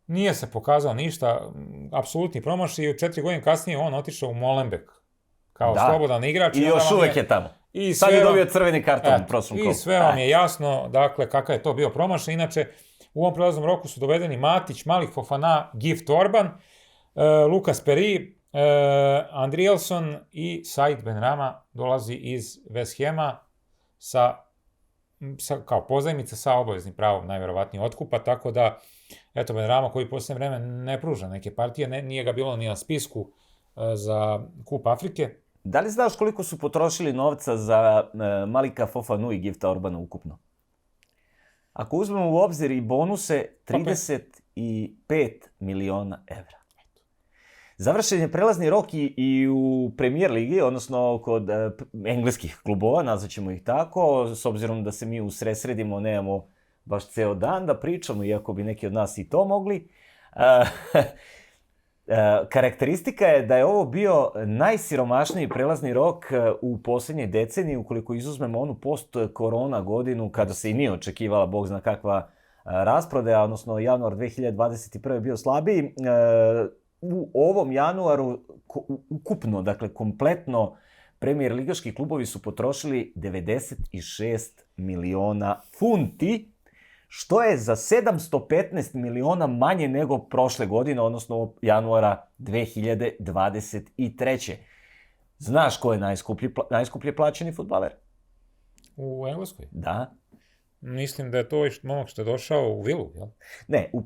Nije se pokazao ništa, apsolutni promašaj, i 4 godine kasnije on otišao u Molenbeek kao slobodan igrač. I još uvek je tamo. Sad je dobio crveni karton u prošlom kolu. I sve vam je jasno, dakle, kakav je to bio promašaj. Inače, u ovom prelaznom roku su dovedeni Matić, Malik Fofana, Gift Orban, Lukas Perry, Andrielson i Said Benrahma dolazi iz West Hama kao pozajmica sa obaveznim pravom najverovatnije otkupa, tako da, eto, Benrahma koji posljednje vreme ne pruža neke partije, nije ga bilo ni na spisku za Kup Afrike. Da li znaš koliko su potrošili novca za Malika Fofanu i Gifta Orbana ukupno? Ako uzmemo u obzir i bonuse, 35 miliona evra. Završen je prelazni rok i u Premier ligi, odnosno kod engleskih klubova, nazvaćemo ih tako, s obzirom da se mi usredsredimo, nemamo baš ceo dan da pričamo, iako bi neki od nas i to mogli. Karakteristika je da je ovo bio najsiromašniji prelazni rok u posljednjoj deceniji, ukoliko izuzmemo onu post-korona godinu, kada se i nije očekivala, bog zna kakva rasprodaja, odnosno januar 2021. je bio slabiji. U ovom januaru ukupno, dakle kompletno, Premier ligaški klubovi su potrošili 96 miliona funti, što je za 715 miliona manje nego prošle godine, odnosno januara 2023. Znaš ko je najskuplje plaćeni fudbaler? U Engleskoj? Da. Mislim da je to momak što je došao u Vilu, jel? Ne, u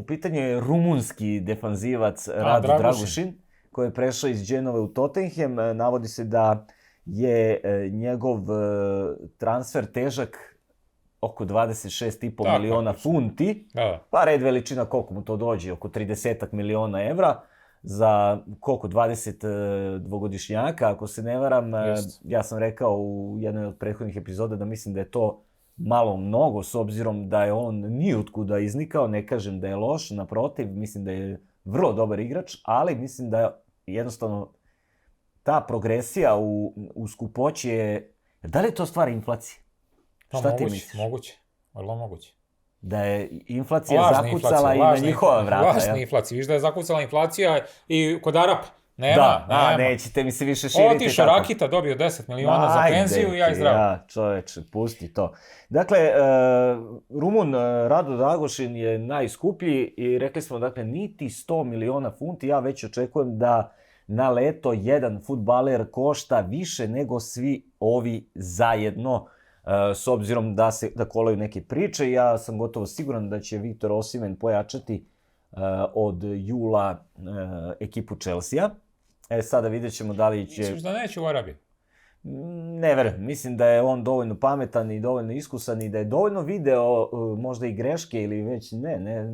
pitanju je rumunski defanzivac Radu Dragušin, koji je prešao iz Genove u Tottenham. Navodi se da je njegov transfer težak oko 26,5 miliona funti, pa red veličina koliko mu to dođe, oko 30 miliona evra, za koliko, 22-godišnjaka, ako se ne varam. Ja sam rekao u jednoj od prethodnih epizoda da mislim da je to malo mnogo, s obzirom da je on nijutkuda iznikao, ne kažem da je loš, naprotiv, mislim da je vrlo dobar igrač, ali mislim da jednostavno ta progresija u skupoći je... Da li je to stvar inflacije? Pa Šta ti moguće, misliš? moguće, vrlo moguće. Da je inflacija Lažna zakucala i na njihova vrata, lažna jel? inflacija. Viš da je zakucala inflacija i kod Arapa. Nema, Da, nema. nećete mi se više širiti Otišao tako. Rakita, dobio 10 miliona za penziju i ja zdravo. Ja, čoveče, pusti to. Dakle, Rumun Rado Dragošin je najskuplji i rekli smo, dakle, niti 100 miliona funti. Ja već očekujem da na leto jedan fudbaler košta više nego svi ovi zajedno, s obzirom da kolaju neke priče. Ja sam gotovo siguran da će Viktor Osimhen pojačati od jula ekipu Chelsea-a. Sada vidjet ćemo da li će... Misliš da neće u Arabiji? Ne verujem. Mislim da je on dovoljno pametan i dovoljno iskusan i da je dovoljno video možda i greške ili već ne,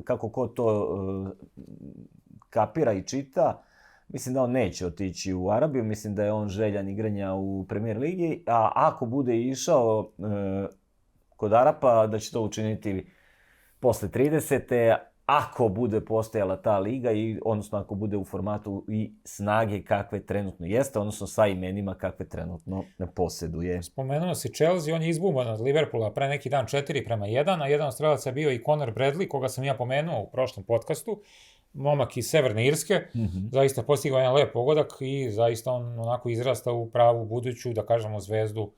kako ko to kapira i čita. Mislim da on neće otići u Arabiju, mislim da je on željan igranja u Premier ligi, a ako bude išao kod Arapa, da će to učiniti posle 30. Ako bude postojala ta liga i odnosno ako bude u formatu i snage kakve trenutno jeste, odnosno sa imenima kakve trenutno posjeduje. Spomenuo si Chelsea, on je izbuban od Liverpoola pre neki dan 4-1, a jedan od strelaca je bio i Conor Bradley, koga sam ja pomenuo u prošlom podcastu, momak iz Severne Irske, zaista postigao jedan lep pogodak i zaista on onako izrasta u pravu buduću, da kažemo, zvezdu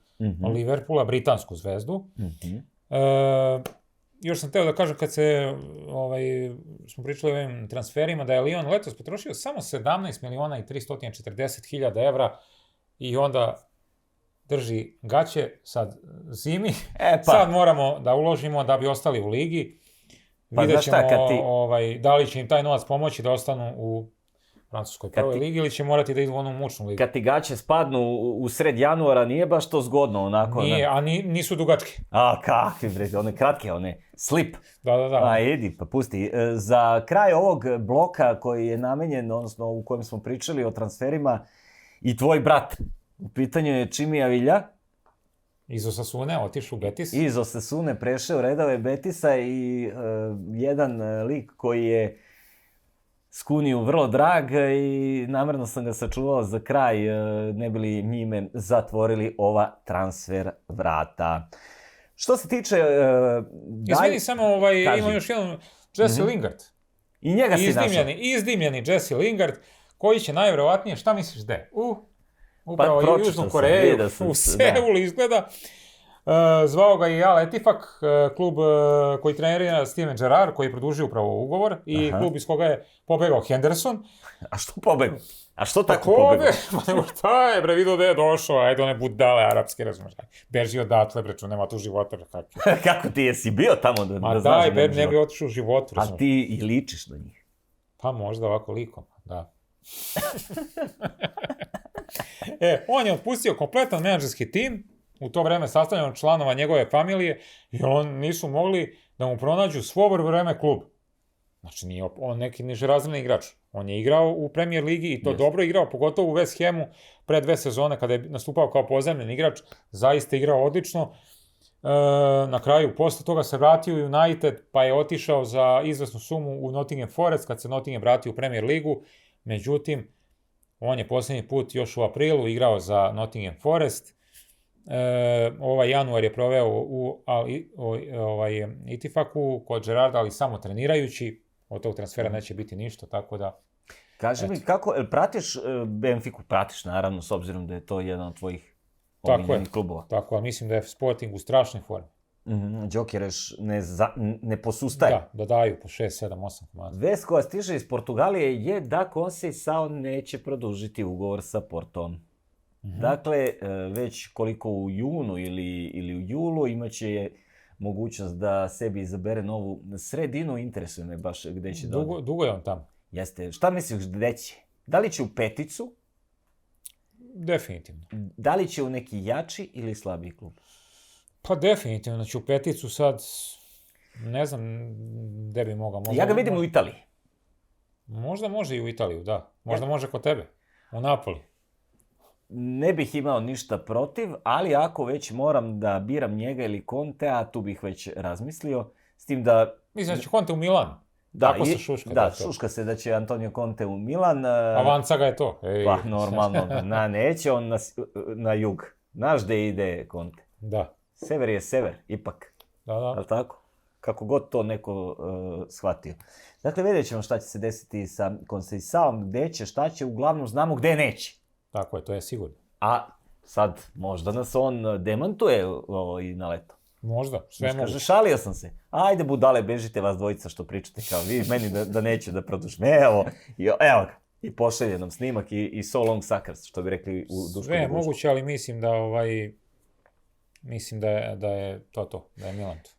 Liverpoola, britansku zvezdu. Još sam teo da kažem kad smo pričali o ovim transferima da je Lyon letos potrošio samo 17 miliona i 340 hiljada evra i onda drži gaće sad zimi. Sad moramo da uložimo da bi ostali u ligi. Vidjet ćemo da li će im taj novac pomoći da ostanu u francuskoj prvoj ligi ili će morati da idu u onu mučnu ligu. Kad ti gaće spadnu u sred januara, nije baš to zgodno onako. Nije, a nisu dugačke. A kakvi bre, one kratke, one slip. Da. A idi, pa pusti. Za kraj ovog bloka koji je namenjen, odnosno u kojem smo pričali o transferima, i tvoj brat, u pitanju je Čimi Avilja. Iz Osasune otišao u Betis. Iz Osasune prešao redove Betisa i jedan lik koji je Skuniju vrlo drag i namjerno sam ga sačuvao za kraj, ne bi li njime zatvorili ova transfer vrata. Što se tiče... Izvini samo, ima još jedan Jesse Lingard. I njega si našao. Izdimljeni Jesse Lingard, koji će najvjerovatnije, šta misliš gde? Upravo u Južnu Koreju, u Seulu izgleda. Zvao ga i Al Etifak, klub koji trenira Steven Gerrard, koji je produžio upravo ugovor i klub iz koga je pobegao Henderson. A što pobegao? A što tako pobegao? Pa nego šta je, bre, vidio da je došao, ajde one budale arapske, razumiješ, beži odatle, bre, nema tu života. Kako ti jesi bio tamo da znaš da nema života? Ne bi otišao u životu, razumiješ. A ti i ličiš na njih? Pa možda ovako likom, da. On je otpustio kompletan menadžerski tim, u to vreme sastavljeno članova njegove familije, jer nisu mogli da mu pronađu svo vreme klub. Znači, nije on neki nižerazredni igrač. On je igrao u Premier ligi i to dobro igrao, pogotovo u West Hamu pre 2 sezone kada je nastupao kao pozemljen igrač, zaista igrao odlično. Na kraju, posle toga se vratio u United, pa je otišao za izvesnu sumu u Nottingham Forest, kad se Nottingham vratio u Premier ligu. Međutim, on je posljednji put još u aprilu igrao za Nottingham Forest. Ovaj januar je proveo u Itifaku kod Gerarda, ali samo trenirajući. Od tog transfera neće biti ništa, tako da... Kaži mi, kako, pratiš Benfiku? Pratiš, naravno, s obzirom da je to jedan od tvojih omiljenih klubova. Tako je, mislim da je Sporting u strašnoj formi. Džokereš ne posustaje. Da daju po 6, 7, 8 komada. Vest koja stiže iz Portugalije je da Conceição neće produžiti ugovor sa Portom. Dakle, već koliko u junu ili u julu imaće mogućnost da sebi izabere novu sredinu. Interesuje me baš gde će da ode. Dugo je on tamo. Jeste. Šta misliš gde će? Da li će u peticu? Definitivno. Da li će u neki jači ili slabiji klub? Pa definitivno. Znači u peticu sad ne znam gde bi mogao. Ja ga vidim u Italiji. Možda može i u Italiju, da. Možda može kod tebe. U Napoli. ne bih imao ništa protiv, ali ako već moram da biram njega ili Contea, tu bih već razmislio. S tim da... Mislim da će Conte u Milan. Da, Tako se šuška. Da, šuška se da će Antonio Conte u Milan. Avanca ga je to. Pa normalno, neće on na jug. Znaš gde ide Conte. Da. Sever je sever, ipak. Da. Ali tako? Kako god to neko shvatio. Dakle, vidjet ćemo šta će se desiti sa Conceiçaom, gde će, šta će, uglavnom znamo gde neće. Tako je, to je sigurno. A sad, možda nas on demantuje i na leto. Možda, sve moguće. Kaže, šalio sam se. Ajde budale, bežite vas dvojica što pričate kao vi, meni da neću da produžim. Evo ga. I pošalje nam snimak i so long suckers, što bi rekli u Duškom. Sve je moguće, ali mislim da da je to, da je Milan tu.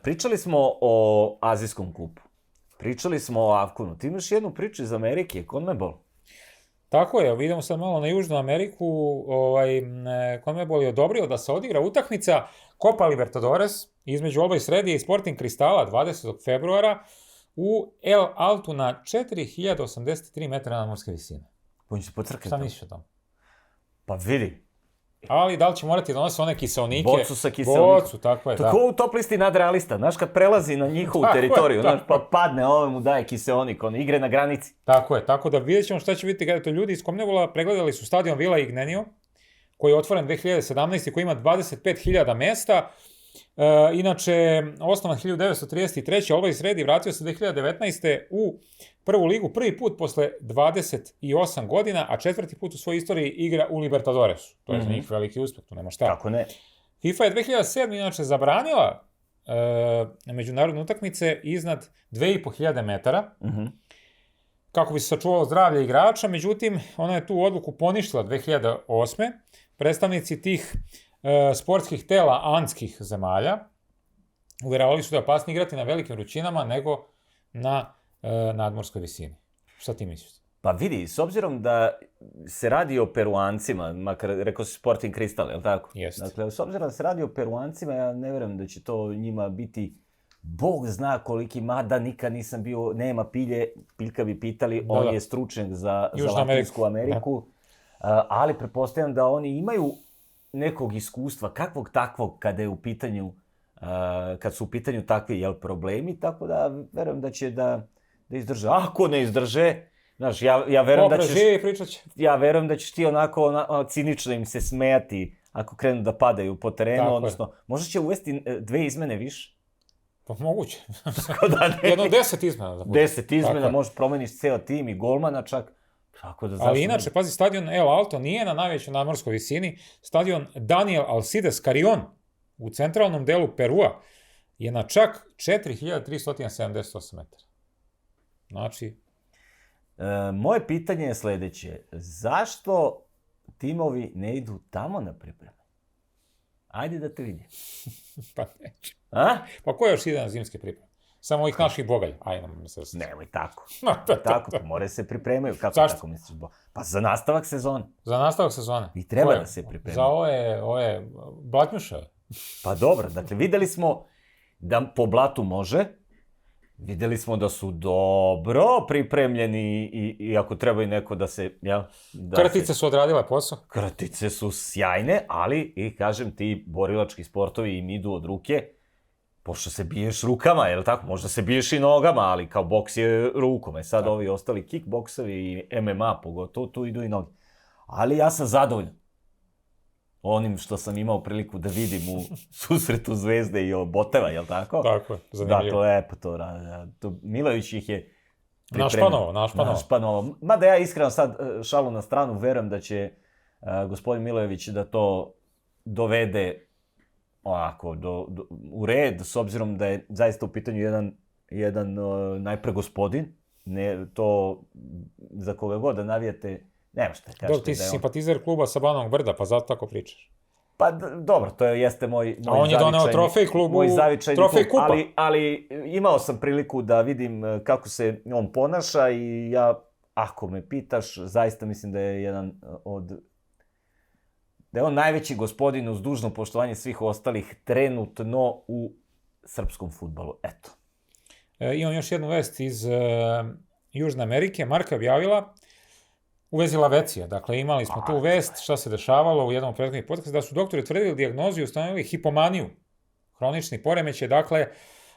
Pričali smo o Azijskom kupu. Pričali smo o Avkonu. Ti imaš jednu priču iz Amerike, CONMEBOL. Tako je, idemo sad malo na Južnu Ameriku. CONMEBOL je odobrio da se odigra utakmica Copa Libertadores između Always Ready i Sporting Cristala 20. februara u El Altu na 4083 metara nadmorske visine. On će pocrkati. Šta misliš o tom? Pa vidi. Ali da li će morati donose one kiseonike? Bocu sa kiseonikom. Bocu, tako je, da. Tako u top listi nadrealista, znaš kad prelazi na njihovu teritoriju, znaš, pa padne, ove mu daje kiseonik, on igre na granici. Tako je, tako da vidjet ćemo šta će biti kada to ljudi iz CONMEBOL-a pregledali su stadion Vila Ignenio, koji je otvoren 2017. koji ima 25.000 mesta. Inače, osnovan 1933. Always Ready vratio se 2019. u prvu ligu, prvi put posle 28 godina, a četvrti put u svojoj istoriji igra u Libertadoresu. To je za njih veliki uspeh, tu nema šta. Kako ne? FIFA je 2007. inače zabranila međunarodne utakmice iznad 2500 metara, kako bi se sačuvalo zdravlje igrača, međutim, ona je tu odluku poništila 2008. Predstavnici tih sportskih tela andskih zemalja uvjeravali su da je opasnije igrati na velikim vrućinama nego na nadmorskoj visini. Šta ti misliš? Pa vidi, s obzirom da se radi o Peruancima, makar rekao si Sporting Cristal, je li tako? Jeste. Dakle, s obzirom da se radi o Peruancima, ja ne vjerujem da će to njima biti Bog zna koliki, mada nikad nisam bio, nema pilje, Piljka bi pitali, on je stručnjak za Latinsku Ameriku, ali pretpostavljam da oni imaju nekog iskustva, kakvog takvog, kada je u pitanju, kad su u pitanju takvi problemi, tako da verujem da će da izdrže. Ako ne izdrže, znaš, ja verujem da ćeš ti onako cinično im se smejati ako krenu da padaju po terenu, odnosno, možda će uvesti 2 izmene više. Pa moguće. Jedno 10 izmena. 10 izmena, možda promeniš ceo tim i golmana čak. Ali inače, pazi, stadion El Alto nije na najvećoj nadmorskoj visini. Stadion Daniel Alcides Carrion u centralnom delu Perua je na čak 4378 metara. Znači... Moje pitanje je sledeće. Zašto timovi ne idu tamo na pripreme? Ajde da te vidim. Pa neće. Pa ko još ide na zimske pripreme? Samo ovih naših bogalja. Nemoj tako. Tako, pa more se pripremaju. Kako tako misliš? Pa za nastavak sezone. Za nastavak sezone. I treba da se pripremaju. Za ove blatnjušave. Pa dobro, dakle, videli smo da po blatu može. Videli smo da su dobro pripremljeni i ako treba i neko da se... Kratice su odradile posao. Kratice su sjajne, ali i kažem ti, borilački sportovi im idu od ruke. Pošto se biješ rukama, je li tako? Možda se biješ i nogama, ali kao boks je rukom. Sad ovi ostali kickboksovi i MMA pogotovo, tu idu i noge. Ali ja sam zadovoljan onim što sam imao priliku da vidim u susretu Zvezde i Boteva, je li tako? Tako je, zanimljivo. Dakle, lepo to. Milović ih je pripremio. Našpanovo. Mada ja iskreno sad, šalu na stranu, verujem da će gospodin Milojević da to dovede ovako, u red, s obzirom da je zaista u pitanju jedan najpre gospodin, to za koga god da navijate, nema šta kažete. Dobro, ti si simpatizer kluba sa Banovog Brda, pa zato tako pričaš. Pa dobro, to jeste moj a on je doneo trofej klubu, trofej kupa. Ali imao sam priliku da vidim kako se on ponaša i ja, ako me pitaš, zaista mislim da je jedan da je on najveći gospodin uz dužno poštovanje svih ostalih trenutno u srpskom fudbalu. Eto. Imam još jednu vest iz Južne Amerike. Marka je objavila U vezi Lavecija, dakle imali smo tu vest šta se dešavalo u jednom prethodnih podcasta, da su doktori tvrdili dijagnozu i ustanovili hipomaniju, hronični poremećaj, dakle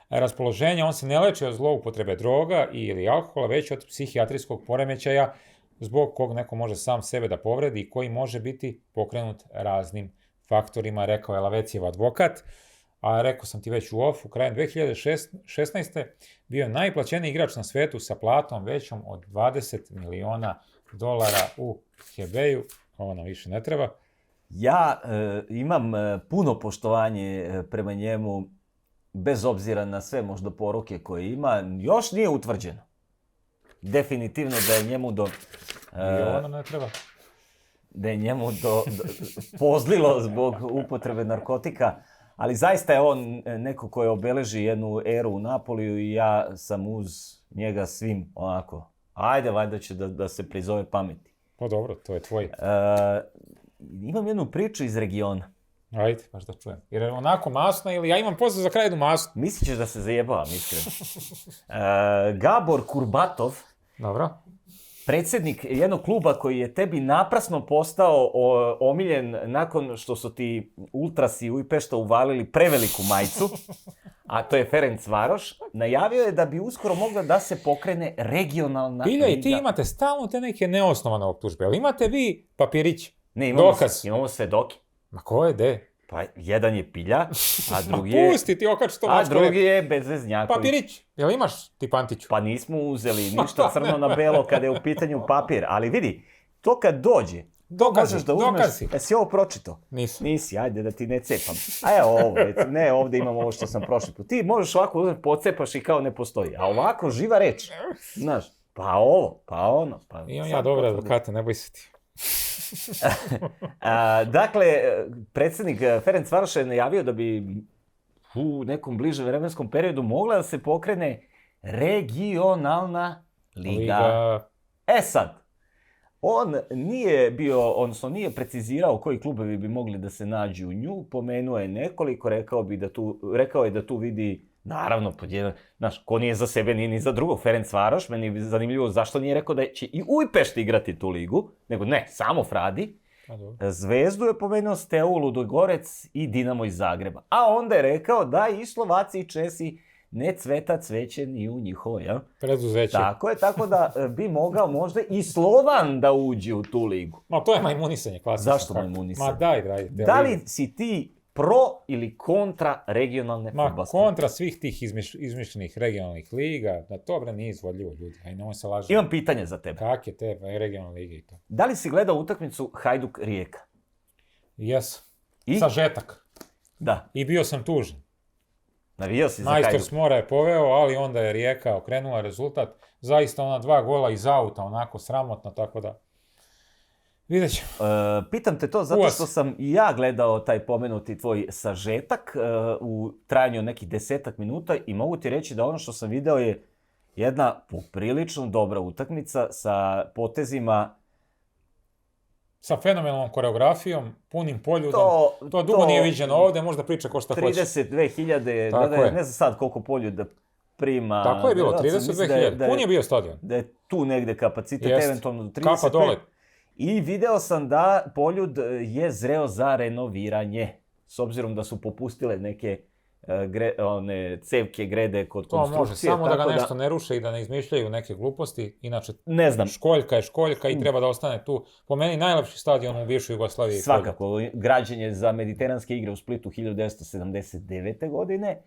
raspoloženja, on se ne leči od zloupotrebe droga ili alkohola, već od psihijatrijskog poremećaja zbog kog neko može sam sebe da povredi i koji može biti pokrenut raznim faktorima, rekao je Lavecijev advokat. A rekao sam ti već u offu, krajem 2016. bio je najplaćeniji igrač na svetu sa platom većom od $20 miliona u Hebeju. Ovo nam više ne treba. Ja imam puno poštovanje prema njemu, bez obzira na sve možda poruke koje ima. Još nije utvrđeno. Definitivno da je njemu I ovo nam ne treba. Da je njemu pozlilo zbog upotrebe narkotika. Ali zaista je on neko koji obeleži jednu eru u Napoliju i ja sam uz njega svim onako. Ajde, valjda će da se prizove pameti. Pa dobro, to je tvoj. Imam jednu priču iz regiona. Ajde, baš da čujem. Jer je onako masna ili ja imam posle za kraj jednu masnu. Mislit ćeš da se zajebavam, iskreno. Gabor Kurbatov, Dobro. predsjednik jednog kluba koji je tebi naprasno postao omiljen nakon što su ti ultrasi u Pešta uvalili preveliku majicu, a to je Ferencvaroš, najavio je da bi uskoro mogla da se pokrene regionalna Pilja, liga. i ti imate stalno te neke neosnovane optužbe, ali imate vi papirić? Ne, dokaz. Imamo svedoke. Ma ko je, de? Pa jedan je Pilja, a drugi Ma je... pusti ti okač to A mačko. drugi je Bezveznjaković. Papirić, jel imaš ti Pantiću? Pa nismo uzeli ništa crno na belo kada je u pitanju papir, ali vidi, to kad dođe, Dokazi, možeš da uzmeš... dokazi. Jesi ovo pročito? Nisam. Nisi, ajde da ti ne cepam. A evo ovo, ne, ovdje imam ovo što sam prošli put. Ti možeš ovako uzeti, pocepaš i kao ne postoji. A ovako, živa reč. Znaš, pa ovo, pa ono. Pa Imam ja dobre advokate, ne boj se ti. Dakle, predsjednik Ferencvaroš je najavio da bi u nekom bližem vremenskom periodu mogla da se pokrene regionalna liga. E sad, on nije bio, odnosno nije precizirao koji klubovi bi mogli da se nađu u nju, pomenuo je nekoliko, rekao je da tu vidi, naravno, znaš, ko nije za sebe, nije ni za drugog, Ferencvaroš, meni je zanimljivo zašto nije rekao da će i Ujpešt igrati tu ligu, nego ne, samo Fradi. Zvezdu je pomenuo, Steaua Ludogorec i Dinamo iz Zagreba. A onda je rekao da i Slovaci i Česi ne cveta cveće ni u njihovo, jel? Preduzeće. Tako je, tako da bi mogao možda i Slovan da uđe u tu ligu. Ma to je majmunisanje klasično. Zašto majmunisanje? Ma daj. Da li si ti pro ili kontra regionalne fudbalske? Ma kontra svih tih izmišljenih regionalnih liga, da to bre nije izvodljivo ljudi, aj nemoj se lažiti. Imam pitanje za tebe. Kak je te regionalne lige i to? Da li si gledao utakmicu Hajduk-Rijeka? Jes. I? Sažetak. Da. I bio sam tužan. Navijao si za Hajduk? Majstor s mora je poveo, ali onda je Rijeka okrenula rezultat. Zaista ona 2 gola iz auta, onako sramotno, tako da... Vidjet ćemo. Pitam te to zato što sam i ja gledao taj pomenuti tvoj sažetak u trajanju nekih 10 minuta i mogu ti reći da ono što sam video je jedna poprilično dobra utakmica sa potezima. Sa fenomenalnom koreografijom, punim poljudom. To dugo nije viđeno ovdje, možda priča ko šta hoće. 32.000, ne znam sad koliko poljuda prima. Tako je bilo, 32.000. Pun je bio stadion. Da je tu negde kapacitet, eventualno 35. Kapa dole. I video sam da Poljud je zreo za renoviranje, s obzirom da su popustile neke cevke, grede kod konstrukcije. To može, samo da ga nešto ne ruše i da ne izmišljaju neke gluposti. Inače, ne znam. Školjka je školjka i treba da ostane tu. Po meni najlepši stadion u bivšoj Jugoslaviji. Svakako, građen je za mediteranske igre u Splitu 1979. godine.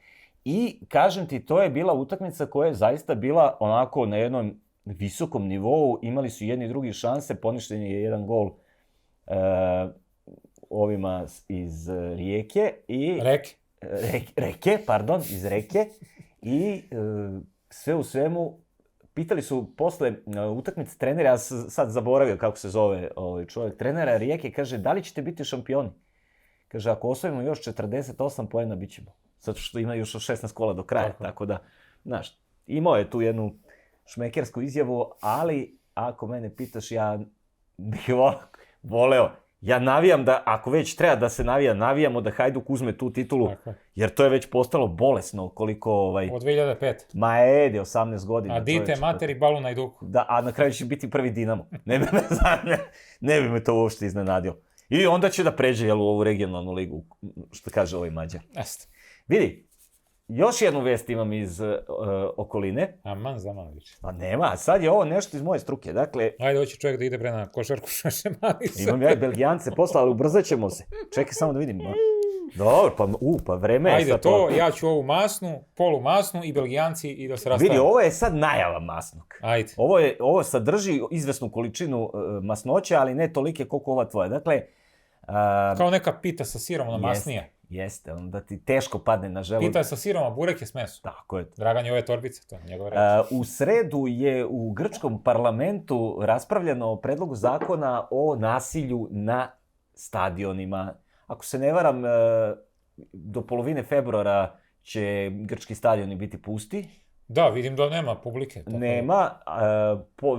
I, kažem ti, to je bila utakmica koja je zaista bila onako na jednom visokom nivou, imali su jedni i drugi šanse, poništen je jedan gol ovima iz Rijeke i... iz Reke. I sve u svemu, pitali su posle utakmice trenera, ja sam sad zaboravio kako se zove čovjek, trenera Rijeke, kaže, da li ćete biti šampioni? Kaže, ako osvojimo još 48 poena, bit ćemo. Zato što ima još 16 kola do kraja, tako da, znaš, imao je tu jednu šmekersku izjavu, ali ako mene pitaš, ja bih voleo Ja navijam da, ako već treba da se navijamo da Hajduk uzme tu titulu, jer to je već postalo bolesno koliko... Od 2005. Ma 18 godina. A dite, materi, balu na Hajduku. Da, a na kraju će biti prvi Dinamo. Ne bi me to uopšte iznenadilo. I onda će da pređe u ovu regionalnu ligu, što kaže ovaj Mađar. Jeste. Vidi, još jednu vest imam iz okoline. Aman zaman više. Pa nema, sad je ovo nešto iz moje struke, dakle... Ajde, hoće čovjek da ide pre na košarku šašemani se. Imam ja i Belgijance poslali, ubrzat ćemo se. Čekaj samo da vidim. Dobro, pa vreme je sad. Ajde to, ovako. ja ću ovu masnu, polu masnu i Belgijanci i da se rastavimo. Vidi, ovo je sad najava masnog. Ajde. Ovo sadrži izvesnu količinu masnoće, ali ne tolike koliko ova tvoja. Dakle... Kao neka pita sa sirom, ona masnija. Jeste, onda ti teško padne na želud. Pita je sa sirom, a burek je s mesom. Tako je. Dragan je ove torbice, to je njegove reči. U sredu je u grčkom parlamentu raspravljeno o predlogu zakona o nasilju na stadionima. Ako se ne varam, do polovine februara će grčki stadioni biti pusti. Da, vidim da nema publike. Tako. Nema.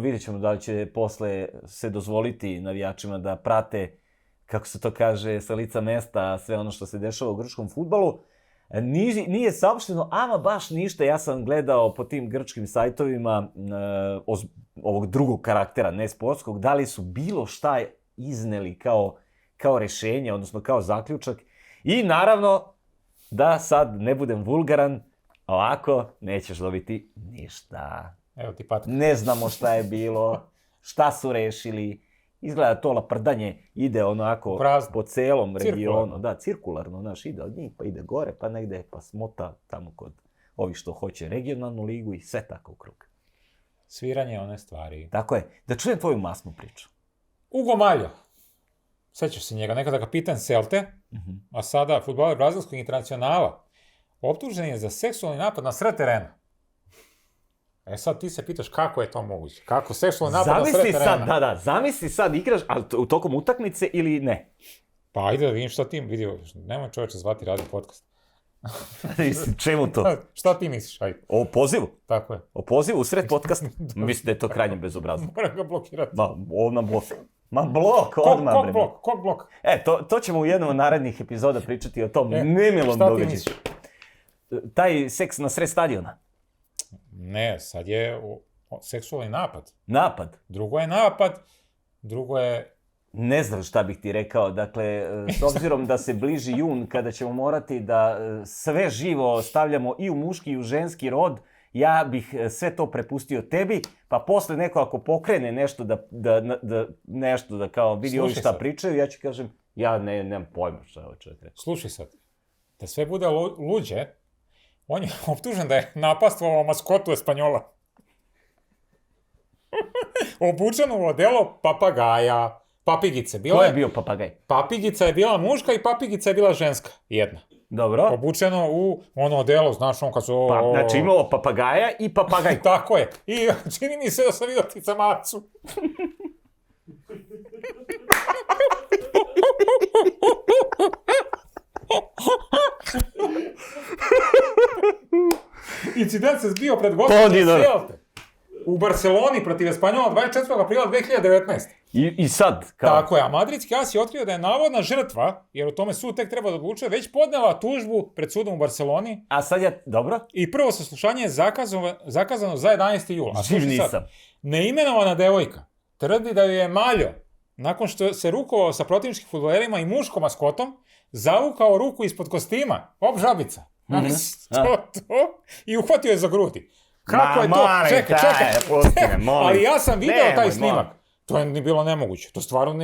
Vidjet ćemo da li će posle se dozvoliti navijačima da prate, kako se to kaže, sa lica mesta sve ono što se dešava u grčkom fudbalu. Nije saopšteno ama baš ništa. Ja sam gledao po tim grčkim sajtovima ovog drugog karaktera, ne sportskog, da li su bilo šta izneli kao rešenje, odnosno kao zaključak. I naravno, da sad ne budem vulgaran, ovako nećeš dobiti ništa. Evo ti patka. Ne znamo šta je bilo, šta su rešili. Izgleda to laprdanje ide onako po celom regionu. Da, cirkularno, znaš, ide od njih, pa ide gore, pa negde, pa smota tamo kod ovih što hoće regionalnu ligu i sve tako u krug. Sviranje one stvari. Tako je. Da čujem tvoju masnu priču. Ugo Maljo. Sećaš se njega, nekada kapitan Celte, a sada fudbaler brazilskog internacionala. Optužen je za seksualni napad na sred terena. E sad ti se pitaš kako je to moguće? Kako seksualni napad na sred terena? Zamisli sad igraš, ali u tokom utakmice ili ne? Pa ajde da vidim šta ti vidio. Nemoj čoveče zvati radio podcast. Čemu to? Šta ti misliš? Ajde. O pozivu? Tako je. O pozivu u sred podcasta? Mislim da je to krajnje bezobrazno. Moram ga blokirati. Blok, odmah. Kog blok? To ćemo u jednom od narednih epizoda pričati o tom nemilom događaju. Šta ti misliš? Taj seks na sred stadiona. Ne, sad je seksualni napad. Napad? Drugo je napad, drugo je... Ne znam šta bih ti rekao, dakle, s obzirom da se bliži jun, kada ćemo morati da sve živo stavljamo i u muški i u ženski rod, ja bih sve to prepustio tebi, pa posle neko ako pokrene nešto da kao vidi ovi šta pričaju, ja ću kažem, ja nemam pojma šta je ovo čovjek rekao. Slušaj sad, da sve bude luđe, on je optužen da je napastvovao maskotu Espanjola. Obučen u odelo papagaja. Papigice. Ko je bio papagaj? Papigica je bila muška i papigica je bila ženska. Jedna. Dobro. Obučeno u ono odelo, znaš on kad su... Znači imao papagaja i papagaj. Tako je. I čini mi se da sam vidio ptica macu. Incident se zbio pred gostom Celte. U Barceloni protiv Espanjola 24. aprila 2019. I sad? Tako je, a madridski as je otkrio da je navodna žrtva, jer u tome sud tek treba da odlučuje, već podnela tužbu pred sudom u Barceloni. A sad je, dobro. I prvo saslušanje je zakazano za 11. jula. Živ nisam. Neimenovana devojka tvrdi da ju je Maljo, nakon što se rukovao sa protivničkim fudbalerima i muškom maskotom, zavukao ruku ispod kostima, žabica. I uhvatio je za grudi. Kako je to? Čekaj. Ali ja sam video taj snimak. To je bilo nemoguće. To stvarno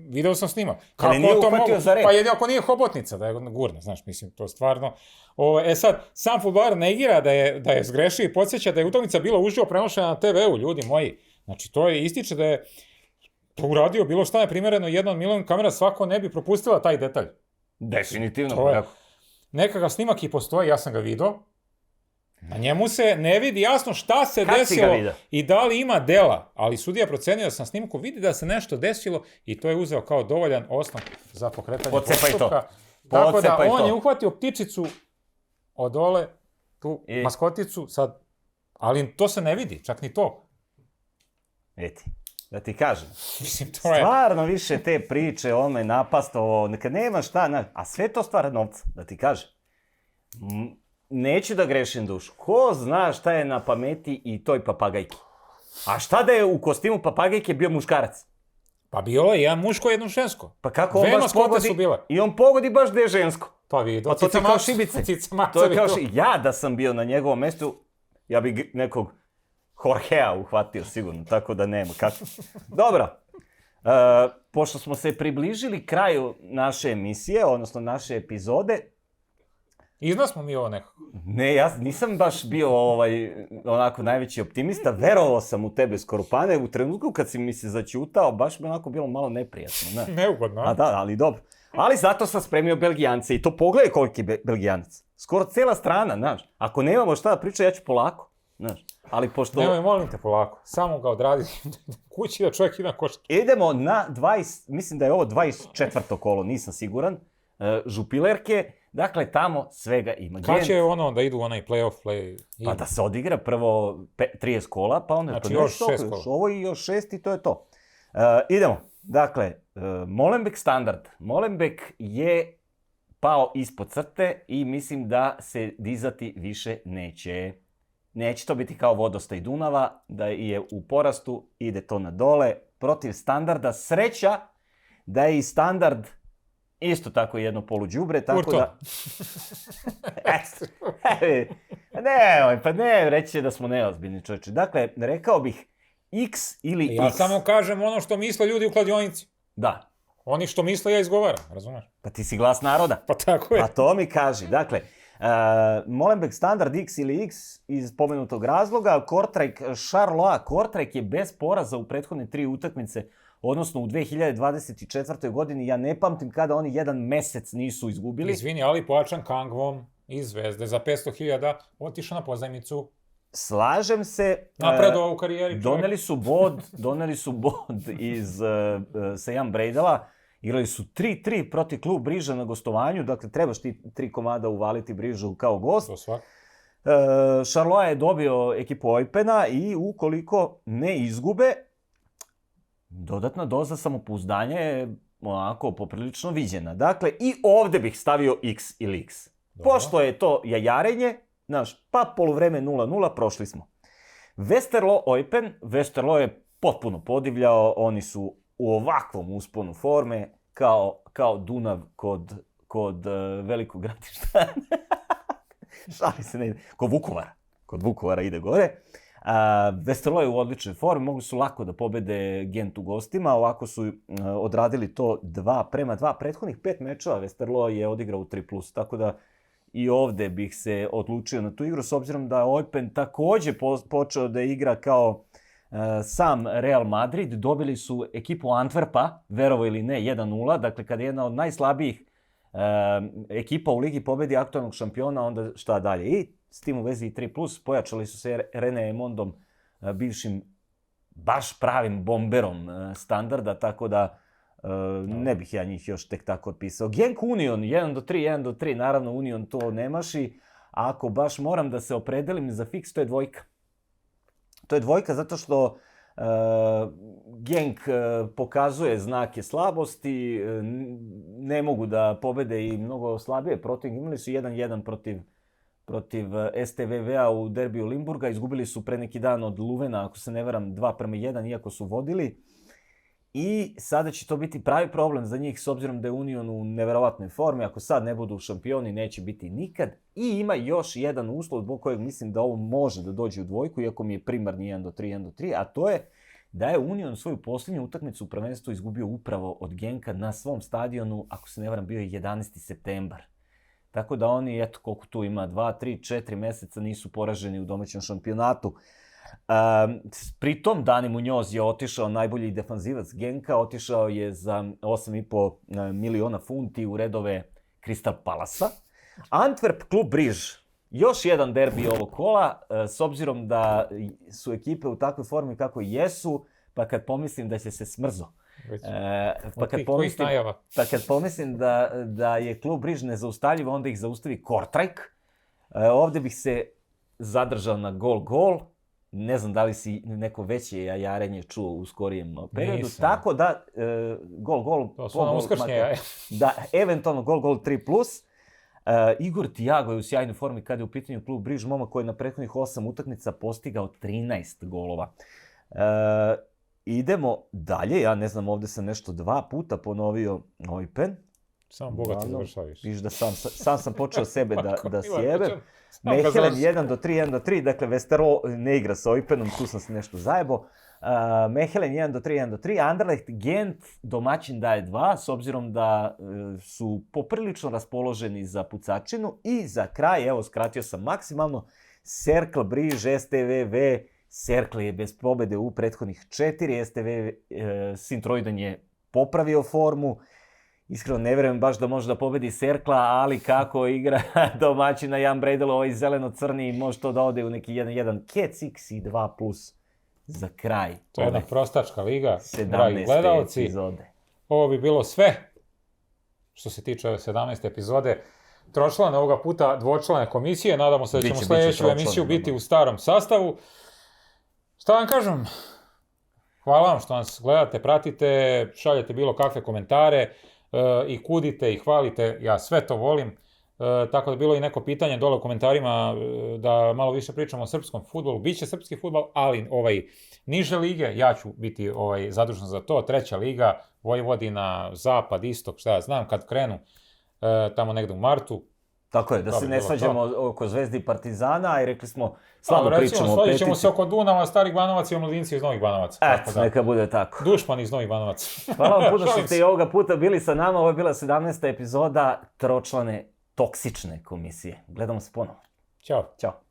video sam snimak. Kako nije uhvatio za rep? Pa jedino ako nije hobotnica da je gurne, znaš, mislim, to stvarno... sad, sam fudbaler negira da je zgrešio i podsjeća da je utakmica bila uživo prenošena na TV-u, ljudi moji. Znači, to je ističe da je to uradio bilo šta neprimjereno, jedna od milion kamera, svako ne bi propustila taj detalj. Definitivno. Nekakav snimak i postoji, ja sam ga video. Na njemu se ne vidi jasno šta se desilo i da li ima dela, ali sudija procenio da se na snimku vidi da se nešto desilo i to je uzeo kao dovoljan osnov za pokretanje postupka. Tako da on je uhvatio ptičicu od dole, tu maskoticu, sad, ali to se ne vidi, čak ni to. Eti. Da ti kažem. Mislim, to je... Stvarno više te priče, on me napastao, kad nema šta, a sve to stvara novca, da ti kažem. Neću da grešim dušu. Ko zna šta je na pameti i toj papagajki? A šta da je u kostimu papagajke bio muškarac? Pa bilo je jedan muško, jedno žensko. Pa kako on Dve baš maskote pogodi? su bile. I on pogodi baš gde je žensko. Pa vidio, Pa to ti kao šibice. To je kao ja da sam bio na njegovom mestu, ja bi nekog Jorgea uhvatio sigurno, tako da nema kako. Dobro, pošto smo se približili kraju naše emisije, odnosno naše epizode, Iznad smo mi ovo nekako. ne, ja nisam baš bio onako najveći optimista, verovao sam u tebe Skorupane, u trenutku kad si mi se zaćutao, baš mi onako bilo malo neprijatno. Ne? Neugodno, A da, ali dobro. Ali zato sam spremio Belgijance i to pogledaj koliki je Belgijanac. Skoro cela strana, znaš. Ako nemamo šta da priča, ja ću polako, znaš. Ali pošto... Nemoj, molim te polako. Samo ga odradi kući da čovjek ide na košarku. Idemo na mislim da je ovo 24. kolo, nisam siguran, Župilerke. Dakle, tamo svega ima. Kad će ono da idu onaj play-off? Pa da se odigra prvo 30 kola, pa onda... Znači još 6 kola. Ovo i još 6 i to je to. Idemo. Dakle, Molenbeek Standard. Molenbeek je pao ispod crte i mislim da se dizati više neće. Neće to biti kao Vodostaj Dunava, da je u porastu, ide to na dole. Protiv Standarda sreća da je i Standard isto tako jedno poluđubre, tako Urto. da... Ne, reći će da smo neozbiljni čovječe. Dakle, rekao bih X ili Ja X. samo kažem ono što misle ljudi u kladionici. Da. Oni što misle ja izgovaram, razumeš? Pa ti si glas naroda. Pa tako je. Pa to mi kaži. Dakle, Molenbeek Standard X ili X iz pomenutog razloga, Kortrijk Charleroi. Kortrijk je bez poraza u prethodne 3 utakmice, odnosno u 2024. godini. Ja ne pamtim kada oni jedan mesec nisu izgubili. Izvini, ali Poačan Kangvom iz Zvezde za 500.000 otišao na pozajmicu. Slažem se. Napredovao u karijeri. Doneli su bod sa Jan Brejdela. Igrali su 3-3 protiv klub Briža na gostovanju. Dakle, trebaš ti 3 komada uvaliti Brižu kao gost. To svak. Charleroi je dobio ekipu Oipena i ukoliko ne izgube, dodatna doza samopouzdanja je onako poprilično viđena. Dakle, i ovde bih stavio X ili X. Dobro. Pošto je to jajarenje, znaš, pa poluvreme 0-0, prošli smo. Westerlo Eupen, Westerlo je potpuno podivljao, oni su u ovakvom usponu forme, kao Dunav kod velikog gradišta. Šali se ne ide. Kod Vukovara ide gore. Westerlo je u odličnoj formi, mogli su lako da pobede Gent u gostima, ovako su odradili to 2-2, prethodnih 5 mečeva Westerlo je odigrao u 3+, tako da i ovde bih se odlučio na tu igru, s obzirom da je Eupen takođe počeo da igra kao sam Real Madrid, dobili su ekipu Antwerpa, verovo ili ne, 1-0, dakle kada je jedna od najslabijih ekipa u ligi pobedi aktualnog šampiona, onda šta dalje? I s tim u vezi i 3+, pojačali su se René Emondom, bivšim baš pravim bomberom Standarda, tako da ne bih ja njih još tek tako otpisao. Genk Union, 1-3, naravno Union to nemaši, a ako baš moram da se opredelim za fiks, to je dvojka. To je dvojka zato što Genk pokazuje znake slabosti, ne mogu da pobede i mnogo slabije protiv. Imali su 1-1 protiv STVV-a u derbiju Limburga, izgubili su pre neki dan od Luvena, ako se ne varam, 2-1, iako su vodili. I sada će to biti pravi problem za njih, s obzirom da je Union u neverovatnoj formi. Ako sad ne budu šampioni, neće biti nikad. I ima još jedan uslov zbog kojeg mislim da ovo može da dođe u dvojku, iako mi je primarni 1-3, a to je da je Union svoju posljednju utakmicu u prvenstvu izgubio upravo od Genka na svom stadionu, ako se ne varam, bio je 11. septembar. Tako da oni, eto koliko tu ima, 2, 3, 4 meseca nisu poraženi u domaćem šampionatu. Pritom Dani Muñoz je otišao, najbolji defanzivac Genka, otišao je za 8,5 miliona funti u redove Crystal Palasa. Antwerp klub Briž, još jedan derbi ovog kola, s obzirom da su ekipe u takvoj formi kako jesu, pa kad pomislim da će se smrzo. Pa kad pomislim da je klub Briž nezaustavljiv, onda ih zaustavi Kortrijk. Ovde bih se zadržao na gol. Ne znam da li si neko veće jajarenje čuo u skorijem periodu. Nisam. Tako da, gol, To su ono uskršnje jaje. da, eventualno gol 3+. Igor Tiago je u sjajnoj formi kada je u pitanju klub Briž, momak koji je na prethodnih 8 utakmica postigao 13 golova. Idemo dalje, ja ne znam, ovde sam nešto 2 puta ponovio Neupen. Samo bogati završaviš. Viš da sam sam počeo sebe da sjebem. Mechelen 1-3, dakle Westerlo ne igra sa Eupenom, tu sam se nešto zajebao. Mechelen 1-3, Anderlecht Gent domaćin daje 2, s obzirom da su poprilično raspoloženi za pucačinu. I za kraj, evo skratio sam maksimalno, Cercle Briž, STVV, Cercle je bez pobede u prethodnih 4, STV Sint-Truiden je popravio formu. Iskreno ne vjerujem baš da može da pobedi Cercla, ali kako igra domaćina Jan Bredel, ovaj zeleno-crni, može to da ode u neki 1-1 Kec X i 2+ za kraj. To je jedna prostačka liga, dragi 17. gledalci. epizode. Ovo bi bilo sve što se tiče ove 17. epizode. Tročlane ovoga puta dvočlane komisije. Nadamo se da ćemo sljedeću emisiju biti u starom sastavu. Šta vam kažem? Hvala vam što nas gledate, pratite, šaljete bilo kakve komentare i kudite i hvalite. Ja sve to volim. Tako da bilo i neko pitanje dole u komentarima da malo više pričamo o srpskom fudbalu. Biće srpski fudbal, ali niže lige, ja ću biti zadužen za to. 3. liga, Vojvodina, Zapad, Istok, šta ja znam, kad krenu tamo negde u martu. Tako je, da se ne svađamo oko Zvezde i Partizana, i rekli smo, slabo pričamo o Petici. Svađat ćemo se oko Dunava, Starih Banovaca i omladinci iz Novih Banovaca. Eto, neka bude tako. Dušman iz Novih Banovaca. Hvala vam puno što ste i ovoga puta bili sa nama. Ovo je bila 17. epizoda tročlane toksične komisije. Gledamo se ponovo. Ćao. Ćao.